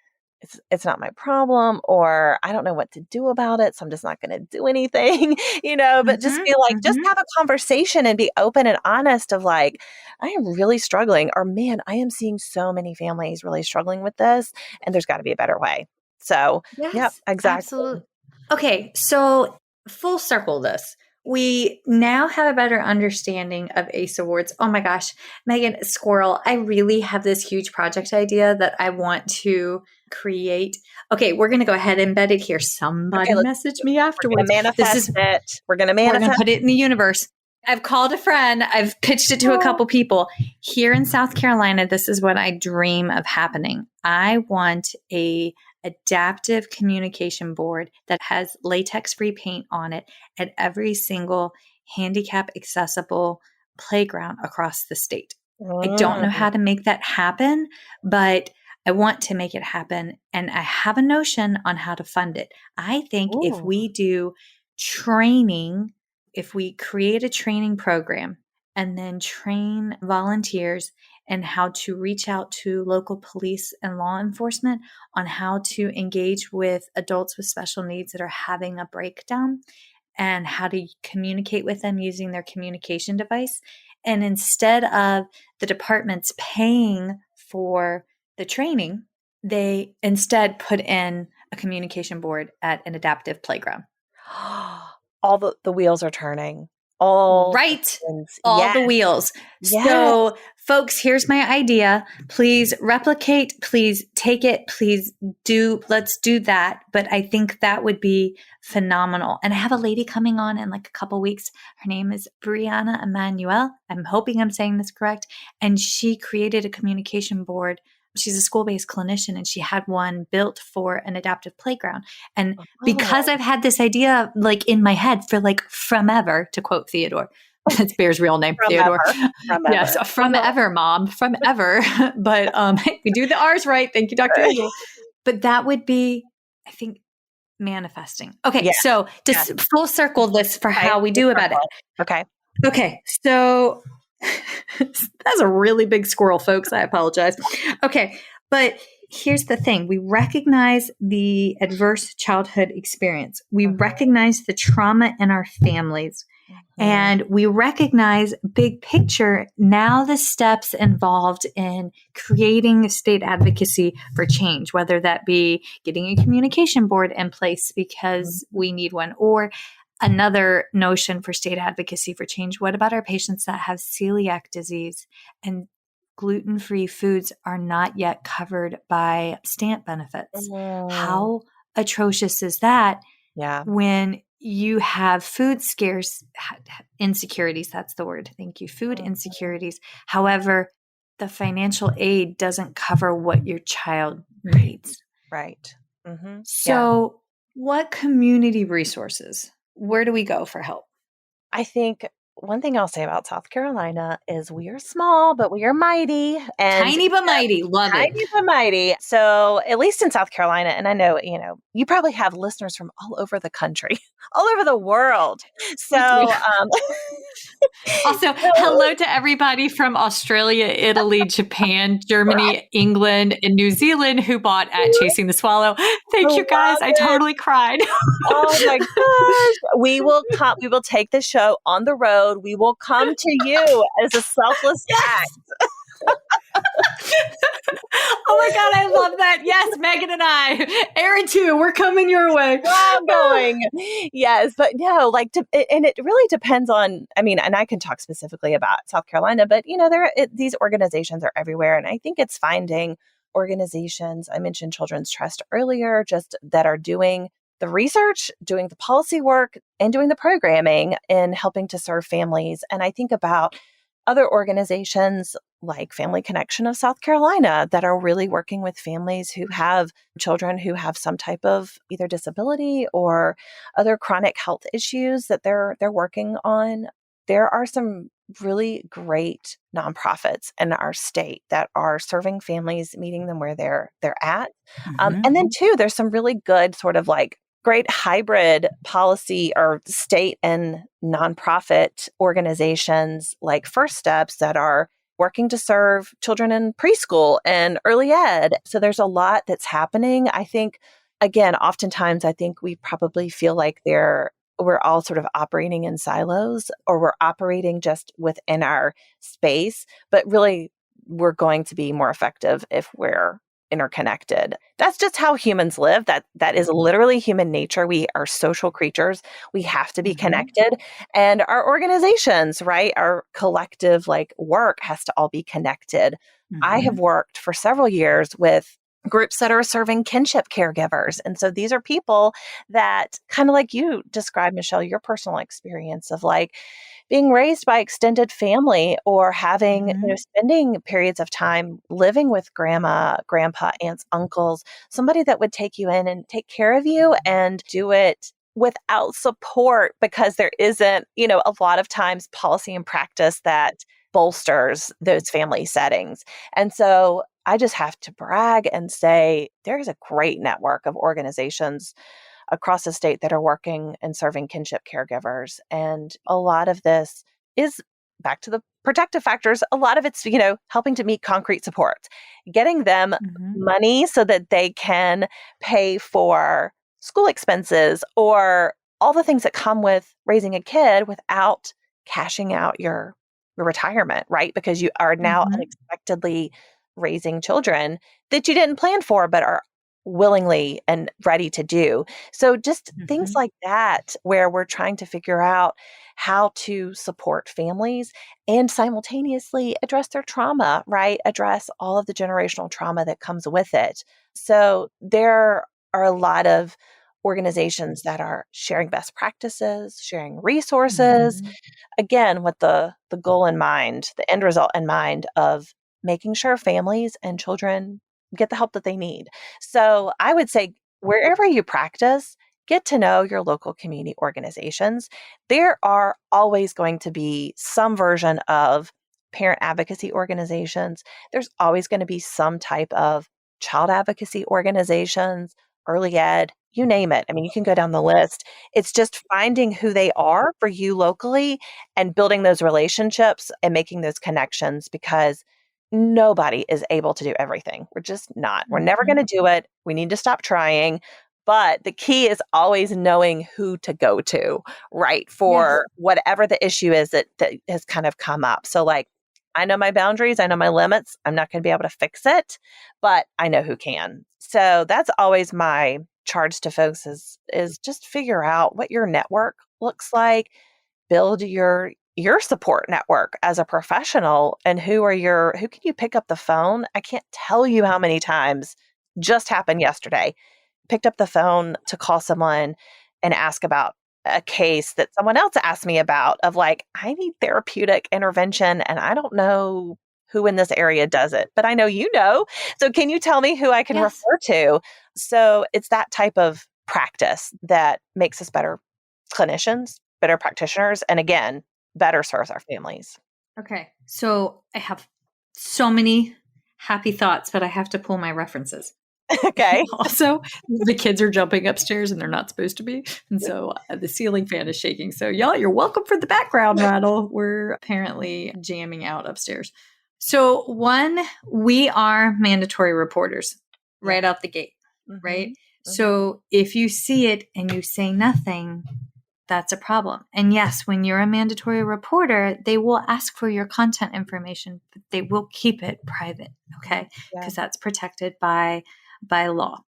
it's not my problem, or I don't know what to do about it, so I'm just not going to do anything, but just be like, just have a conversation and be open and honest of like, I am really struggling, or man, I am seeing so many families really struggling with this, and there's got to be a better way. So, yeah, exactly. Absolutely. Okay, so full circle this. We now have a better understanding of ACE awards. Oh my gosh, Megan, squirrel, I really have this huge project idea that I want to create. Okay, we're going to go ahead and embed it here. Somebody message me afterwards. We're going to manifest it. We're going to manifest. We're going to put it in the universe. I've called a friend. I've pitched it to a couple people. Here in South Carolina, this is what I dream of happening. I want a adaptive communication board that has latex-free paint on it at every single handicap accessible playground across the state. I don't know how to make that happen, but I want to make it happen. And I have a notion on how to fund it. I think if we do training, if we create a training program and then train volunteers and how to reach out to local police and law enforcement on how to engage with adults with special needs that are having a breakdown and how to communicate with them using their communication device. And instead of the departments paying for the training, they instead put in a communication board at an adaptive playground. All the wheels are turning. All Right. things. All Yes. the wheels. Yes. So, folks, here's my idea. Please replicate. Please take it. Let's do that. But I think that would be phenomenal. And I have a lady coming on in like a couple weeks. Her name is Brianna Emanuel. I'm hoping I'm saying this correct. And she created a communication board. She's a school-based clinician, and she had one built for an adaptive playground. And because I've had this idea like in my head for like from ever, to quote Theodore, that's Bear's real name, From Theodore. From Yes, ever. from ever, Mom, from ever. But we do the R's right. Thank you, Dr. Angel. But that would be, I think, manifesting. Okay, Yeah. so just full circle this for how we do about it. Okay. Okay, so that's a really big squirrel, folks. I apologize. Okay, but here's the thing. We recognize the adverse childhood experience. We recognize the trauma in our families. And we recognize big picture, now the steps involved in creating state advocacy for change, whether that be getting a communication board in place because we need one, or another notion for state advocacy for change. What about our patients that have celiac disease and gluten-free foods are not yet covered by STAMP benefits? How atrocious is that? Yeah. When you have food scarce insecurities, that's the word. Thank you. Food insecurities. However, the financial aid doesn't cover what your child needs. Right. So what community resources? Where do we go for help? I think one thing I'll say about South Carolina is we are small, but we are mighty. And Tiny but mighty. Love it. Tiny but mighty. So at least in South Carolina, and I know, you probably have listeners from all over the country, all over the world. So also, hello to everybody from Australia, Italy, Japan, Germany, England, and New Zealand who bought at Chasing the Swallow. Thank you guys. I totally cried. Oh my gosh. We will take the show on the road. We will come to you as a selfless act. Oh my God, I love that. Yes, Megan and I. Aaron too, we're coming your way. I'm going. Yes, but no, and it really depends on, and I can talk specifically about South Carolina, but these organizations are everywhere. And I think it's finding organizations, I mentioned Children's Trust earlier, just that are doing the research, doing the policy work, and doing the programming in helping to serve families. And I think about other organizations like Family Connection of South Carolina that are really working with families who have children who have some type of either disability or other chronic health issues that they're working on. There are some really great nonprofits in our state that are serving families, meeting them where they're at. And then too, there's some really good sort of like great hybrid policy or state and nonprofit organizations like First Steps that are working to serve children in preschool and early ed. So there's a lot that's happening. I think, again, oftentimes I think we probably feel like we're all sort of operating in silos, or we're operating just within our space, but really we're going to be more effective if we're interconnected. That's just how humans live. That is literally human nature. We are social creatures. We have to be connected. And our organizations, right? Our collective work has to all be connected. I have worked for several years with groups that are serving kinship caregivers. And so these are people that kind of like you described, Michelle, your personal experience of being raised by extended family or having, spending periods of time living with grandma, grandpa, aunts, uncles, somebody that would take you in and take care of you and do it without support because there isn't, a lot of times policy and practice that bolsters those family settings. And so I just have to brag and say there is a great network of organizations across the state that are working and serving kinship caregivers. And a lot of this is back to the protective factors, a lot of it's, helping to meet concrete supports, getting them money so that they can pay for school expenses or all the things that come with raising a kid without cashing out your retirement, right? Because you are now unexpectedly raising children that you didn't plan for, but are willingly and ready to do. So just things like that, where we're trying to figure out how to support families and simultaneously address their trauma, right? Address all of the generational trauma that comes with it. So there are a lot of organizations that are sharing best practices, sharing resources, again, with the goal in mind, the end result in mind of making sure families and children get the help that they need. So I would say wherever you practice, get to know your local community organizations. There are always going to be some version of parent advocacy organizations. There's always going to be some type of child advocacy organizations, early ed, you name it. I mean, you can go down the list. It's just finding who they are for you locally and building those relationships and making those connections, because nobody is able to do everything. We're just not. We're never going to do it. We need to stop trying. But the key is always knowing who to go to, right? For whatever the issue is that has kind of come up. So like, I know my boundaries. I know my limits. I'm not going to be able to fix it, but I know who can. So that's always my charge to folks is just figure out what your network looks like, build your support network as a professional, and who can you pick up the phone? I can't tell you how many times, just happened yesterday, picked up the phone to call someone and ask about a case that someone else asked me about, of like, I need therapeutic intervention and I don't know who in this area does it, but I know you know. So can you tell me who I can refer to? So it's that type of practice that makes us better clinicians, better practitioners, and again, better serves our families. Okay. So I have so many happy thoughts, but I have to pull my references. Okay. Also, the kids are jumping upstairs and they're not supposed to be. And so the ceiling fan is shaking. So y'all, you're welcome for the background rattle. We're apparently jamming out upstairs. So one, we are mandatory reporters right out the gate, right? So if you see it and you say nothing, that's a problem. And yes, when you're a mandatory reporter, they will ask for your content information, but they will keep it private, okay? Because that's protected by law.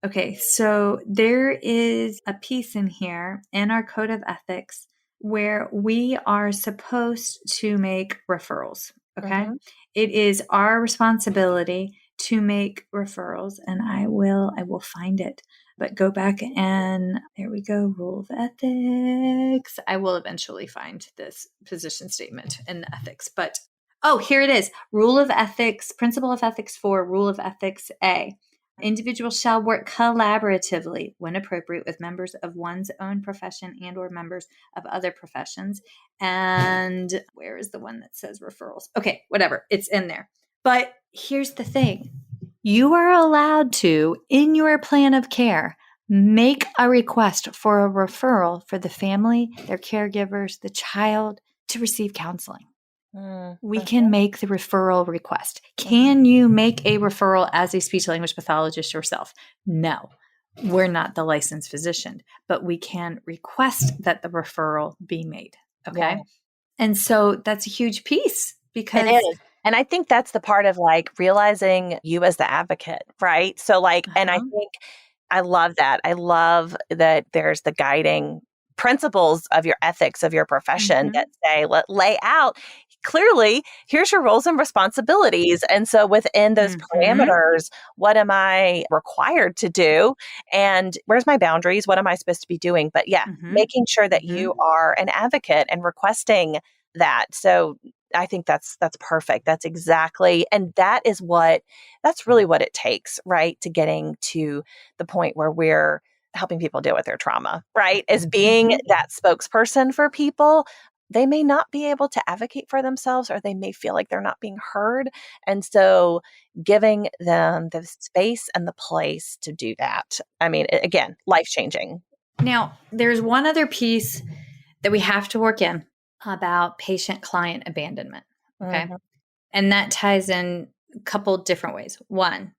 Okay, so there is a piece in here in our code of ethics where we are supposed to make referrals, okay? It is our responsibility to make referrals, and I will find it. But go back and there we go, rule of ethics. I will eventually find this position statement in the ethics, but here it is. Rule of ethics, principle of ethics 4, rule of ethics A. Individuals shall work collaboratively when appropriate with members of one's own profession and or members of other professions. And where is the one that says referrals? Okay, whatever, it's in there. But here's the thing. You are allowed to, in your plan of care, make a request for a referral for the family, their caregivers, the child to receive counseling. We can make the referral request. Can you make a referral as a speech language pathologist yourself? No, we're not the licensed physician, but we can request that the referral be made. Okay. Yeah. And so that's a huge piece because it is. And I think that's the part of like realizing you as the advocate, right? So like, and I think I love that. I love that there's the guiding principles of your ethics of your profession that say, lay out clearly, here's your roles and responsibilities. And so within those parameters, what am I required to do? And where's my boundaries? What am I supposed to be doing? But yeah, making sure that you are an advocate and requesting that. So I think that's perfect. That's exactly, and that's really what it takes, right? To getting to the point where we're helping people deal with their trauma, right? As being that spokesperson for people. They may not be able to advocate for themselves, or they may feel like they're not being heard. And so giving them the space and the place to do that. I mean, again, life-changing. Now, there's one other piece that we have to work in about patient-client abandonment. Okay. Mm-hmm. And that ties in a couple different ways. One,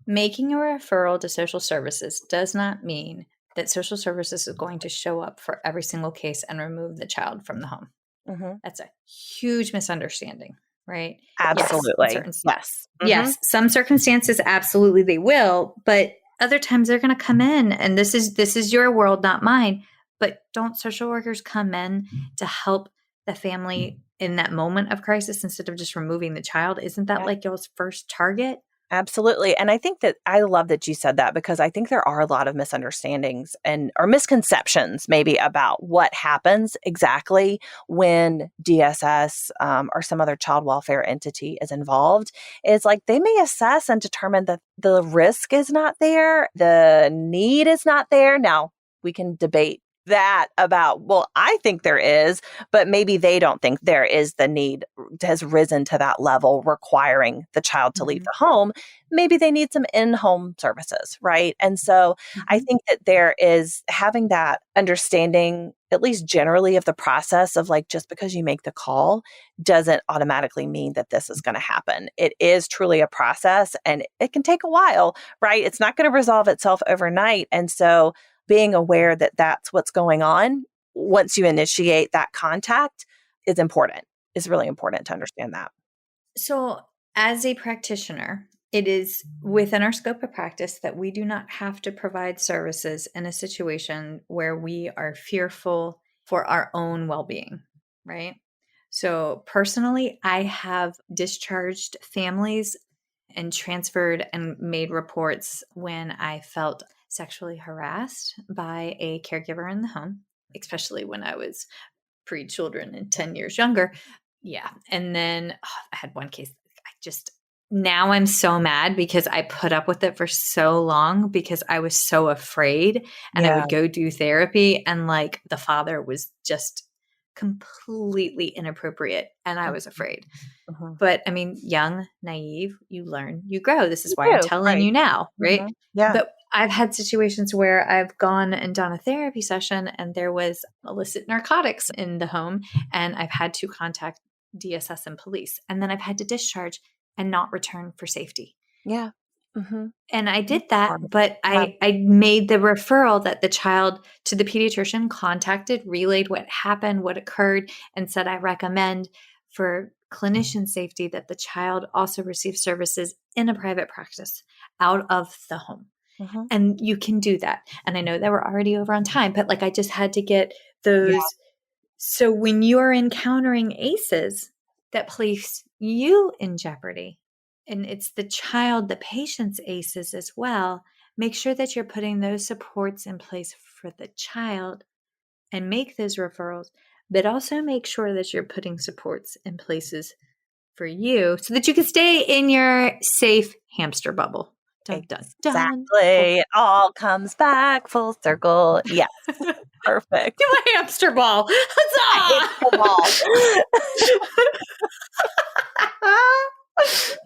making a referral to social services does not mean that social services is going to show up for every single case and remove the child from the home. Mm-hmm. That's a huge misunderstanding, right? Absolutely. Yes. Mm-hmm. Yes, some circumstances absolutely they will, but other times they're going to come in and this is your world, not mine. But don't social workers come in to help the family in that moment of crisis instead of just removing the child? Isn't that Yeah. like y'all's first target? Absolutely. And I think that I love that you said that because I think there are a lot of misunderstandings or misconceptions maybe about what happens exactly when DSS or some other child welfare entity is involved. It's like they may assess and determine that the risk is not there, the need is not there. Now, we can debate that about, well, I think there is, but maybe they don't think there is the need has risen to that level requiring the child to leave the home. Maybe they need some in-home services, right? And so I think that there is having that understanding, at least generally, of the process of like, just because you make the call doesn't automatically mean that this is going to happen. It is truly a process and it can take a while, right? It's not going to resolve itself overnight. And so being aware that that's what's going on once you initiate that contact is important, is really important to understand that. So, as a practitioner, it is within our scope of practice that we do not have to provide services in a situation where we are fearful for our own well-being, right? So, personally, I have discharged families and transferred and made reports when I felt sexually harassed by a caregiver in the home, especially when I was pre-children and 10 years younger. Yeah. And then I had one case. Now I'm so mad because I put up with it for so long because I was so afraid and I would go do therapy and like the father was just completely inappropriate and I was afraid. But I mean, young, naive, you learn, you grow. This is why I'm telling you now, right? Yeah. But I've had situations where I've gone and done a therapy session and there was illicit narcotics in the home and I've had to contact DSS and police. And then I've had to discharge and not return for safety. Yeah. And I did that, but I made the referral that the child to the pediatrician contacted, relayed what happened, what occurred, and said, I recommend for clinician safety that the child also receive services in a private practice out of the home. And you can do that. And I know that we're already over on time, but like I just had to get those. Yeah. So when you're encountering ACEs that place you in jeopardy, and it's the child, the patient's ACEs as well, make sure that you're putting those supports in place for the child and make those referrals, but also make sure that you're putting supports in places for you so that you can stay in your safe hamster bubble. Dun, dun, dun. Exactly. It all comes back full circle. Yes. Perfect. Do a hamster ball. Huzzah! Hamster ball.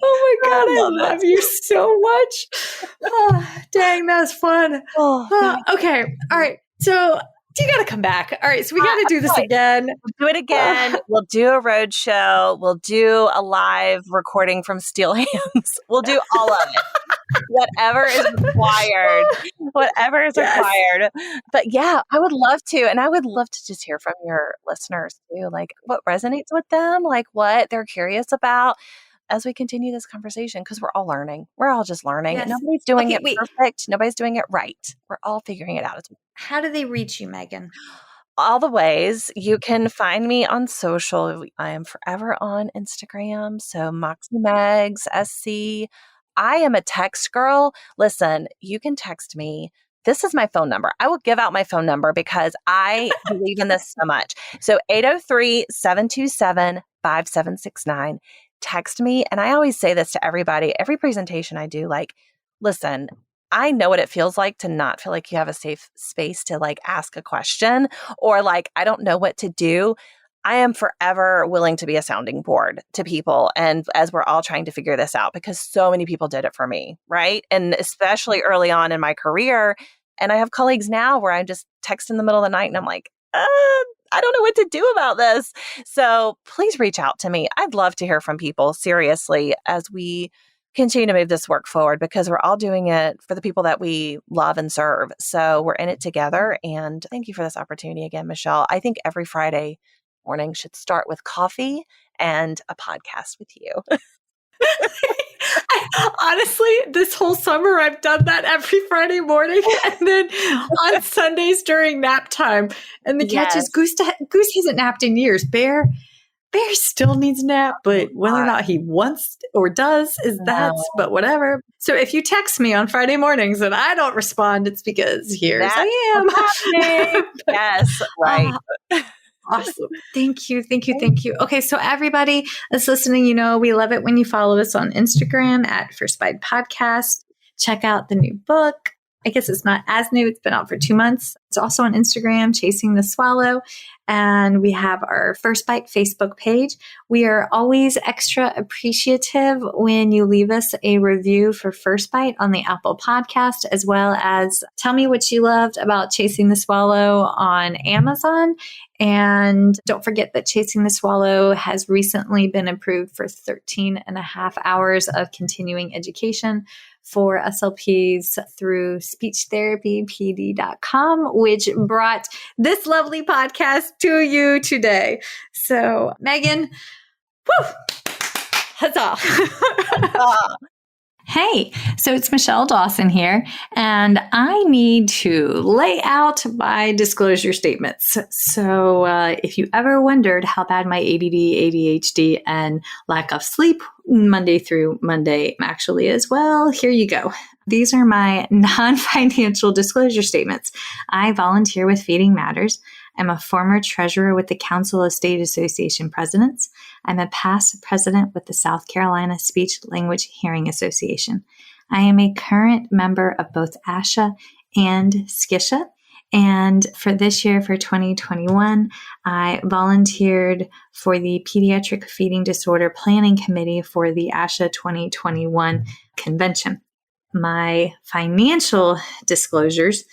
Oh my God, I love you so much. Oh, dang, that was fun. Okay. All right. So you got to come back. All right. So we got to do this again. We'll do it again. We'll do a road show. We'll do a live recording from Steel Hands. We'll do all of it. Whatever is required. Whatever is required. But yeah, I would love to. And I would love to just hear from your listeners too. Like what resonates with them, like what they're curious about as we continue this conversation, because we're all learning. We're all just learning. Yes. Nobody's doing it perfect. Nobody's doing it right. We're all figuring it out. How do they reach you, Megan? All the ways. You can find me on social. I am forever on Instagram. So Moxie Megs, SC. I am a text girl. Listen, you can text me. This is my phone number. I will give out my phone number because I believe in this so much. So 803-727-5769. Text me. And I always say this to everybody, every presentation I do, like, listen, I know what it feels like to not feel like you have a safe space to like ask a question or like, I don't know what to do. I am forever willing to be a sounding board to people. And as we're all trying to figure this out, because so many people did it for me, right? And especially early on in my career. And I have colleagues now where I just text in the middle of the night and I'm like, I don't know what to do about this. So please reach out to me. I'd love to hear from people, seriously, as we continue to move this work forward, because we're all doing it for the people that we love and serve. So we're in it together. And thank you for this opportunity again, Michelle. I think every Friday morning should start with coffee and a podcast with you. Honestly, this whole summer, I've done that every Friday morning and then on Sundays during nap time. And the catch is Goose hasn't napped in years. Bear still needs a nap, but whether or not he wants or does but whatever. So if you text me on Friday mornings and I don't respond, it's because I am. Yes, right. Awesome. Thank you. Okay, so everybody that's listening, we love it when you follow us on Instagram at First Bite Podcast. Check out the new book. I guess it's not as new. It's been out for 2 months. It's also on Instagram, Chasing the Swallow. And we have our First Bite Facebook page. We are always extra appreciative when you leave us a review for First Bite on the Apple Podcast, as well as tell me what you loved about Chasing the Swallow on Amazon. And don't forget that Chasing the Swallow has recently been approved for 13 and a half hours of continuing education for SLPs through speechtherapypd.com, which brought this lovely podcast to you today. So, Megan, woo, huzzah. Hey, so it's Michelle Dawson here, and I need to lay out my disclosure statements. So if you ever wondered how bad my ADD, ADHD, and lack of sleep Monday through Monday actually is, well, here you go. These are my non-financial disclosure statements. I volunteer with Feeding Matters. I'm a former treasurer with the Council of State Association Presidents. I'm a past president with the South Carolina Speech Language Hearing Association. I am a current member of both ASHA and SCISHA. And for this year, for 2021, I volunteered for the Pediatric Feeding Disorder Planning Committee for the ASHA 2021 convention. My financial disclosures.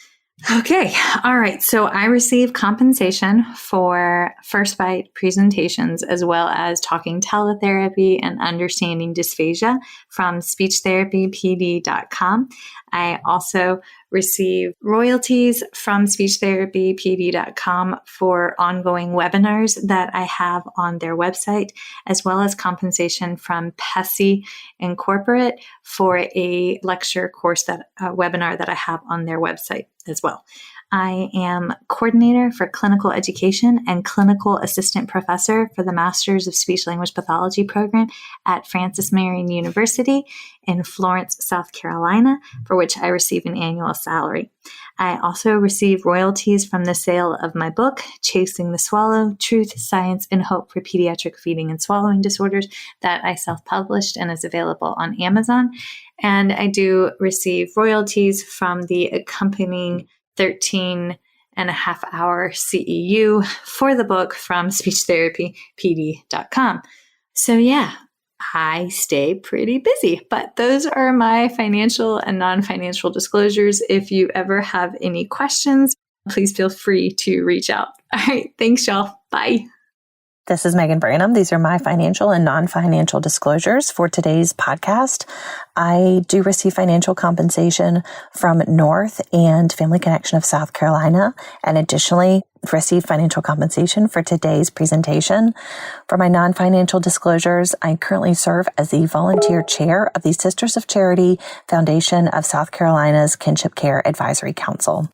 Okay. All right. So I receive compensation for First Bite presentations, as well as talking teletherapy and understanding dysphagia from speechtherapypd.com. I also receive royalties from speechtherapypd.com for ongoing webinars that I have on their website, as well as compensation from PESI Incorporate for a lecture course webinar that I have on their website as well. I am coordinator for clinical education and clinical assistant professor for the Masters of Speech Language Pathology program at Francis Marion University in Florence, South Carolina, for which I receive an annual salary. I also receive royalties from the sale of my book, Chasing the Swallow, Truth, Science, and Hope for Pediatric Feeding and Swallowing Disorders, that I self-published and is available on Amazon. And I do receive royalties from the accompanying 13 and a half hour CEU for the book from speechtherapypd.com. So yeah, I stay pretty busy, but those are my financial and non-financial disclosures. If you ever have any questions, please feel free to reach out. All right. Thanks, y'all. Bye. This is Megan Branham. These are my financial and non-financial disclosures for today's podcast. I do receive financial compensation from North and Family Connection of South Carolina, and additionally receive financial compensation for today's presentation. For my non-financial disclosures, I currently serve as the volunteer chair of the Sisters of Charity Foundation of South Carolina's Kinship Care Advisory Council.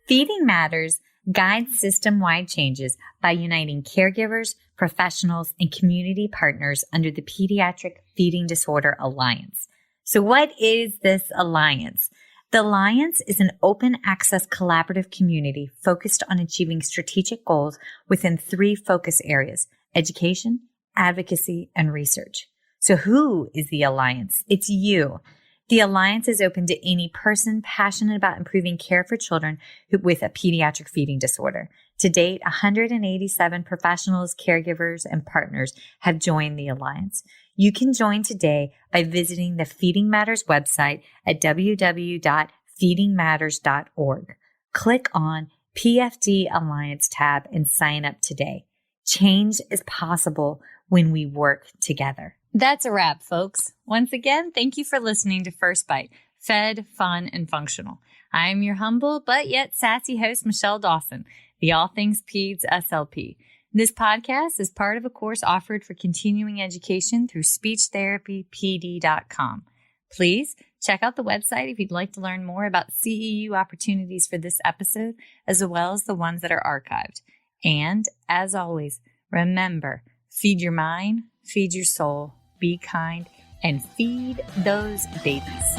Feeding Matters guides system-wide changes by uniting caregivers, professionals, and community partners under the Pediatric Feeding Disorder Alliance. So what is this alliance? The Alliance is an open access collaborative community focused on achieving strategic goals within 3 focus areas: education, advocacy, and research. So who is the Alliance? It's you. The Alliance is open to any person passionate about improving care for children with a pediatric feeding disorder. To date, 187 professionals, caregivers, and partners have joined the Alliance. You can join today by visiting the Feeding Matters website at www.feedingmatters.org. Click on PFD Alliance tab and sign up today. Change is possible when we work together. That's a wrap, folks. Once again, thank you for listening to First Bite, fed, fun, and functional. I am your humble but yet sassy host, Michelle Dawson, the All Things Peds SLP. This podcast is part of a course offered for continuing education through speechtherapypd.com. Please check out the website if you'd like to learn more about CEU opportunities for this episode, as well as the ones that are archived. And as always, remember, feed your mind, feed your soul, be kind, and feed those babies.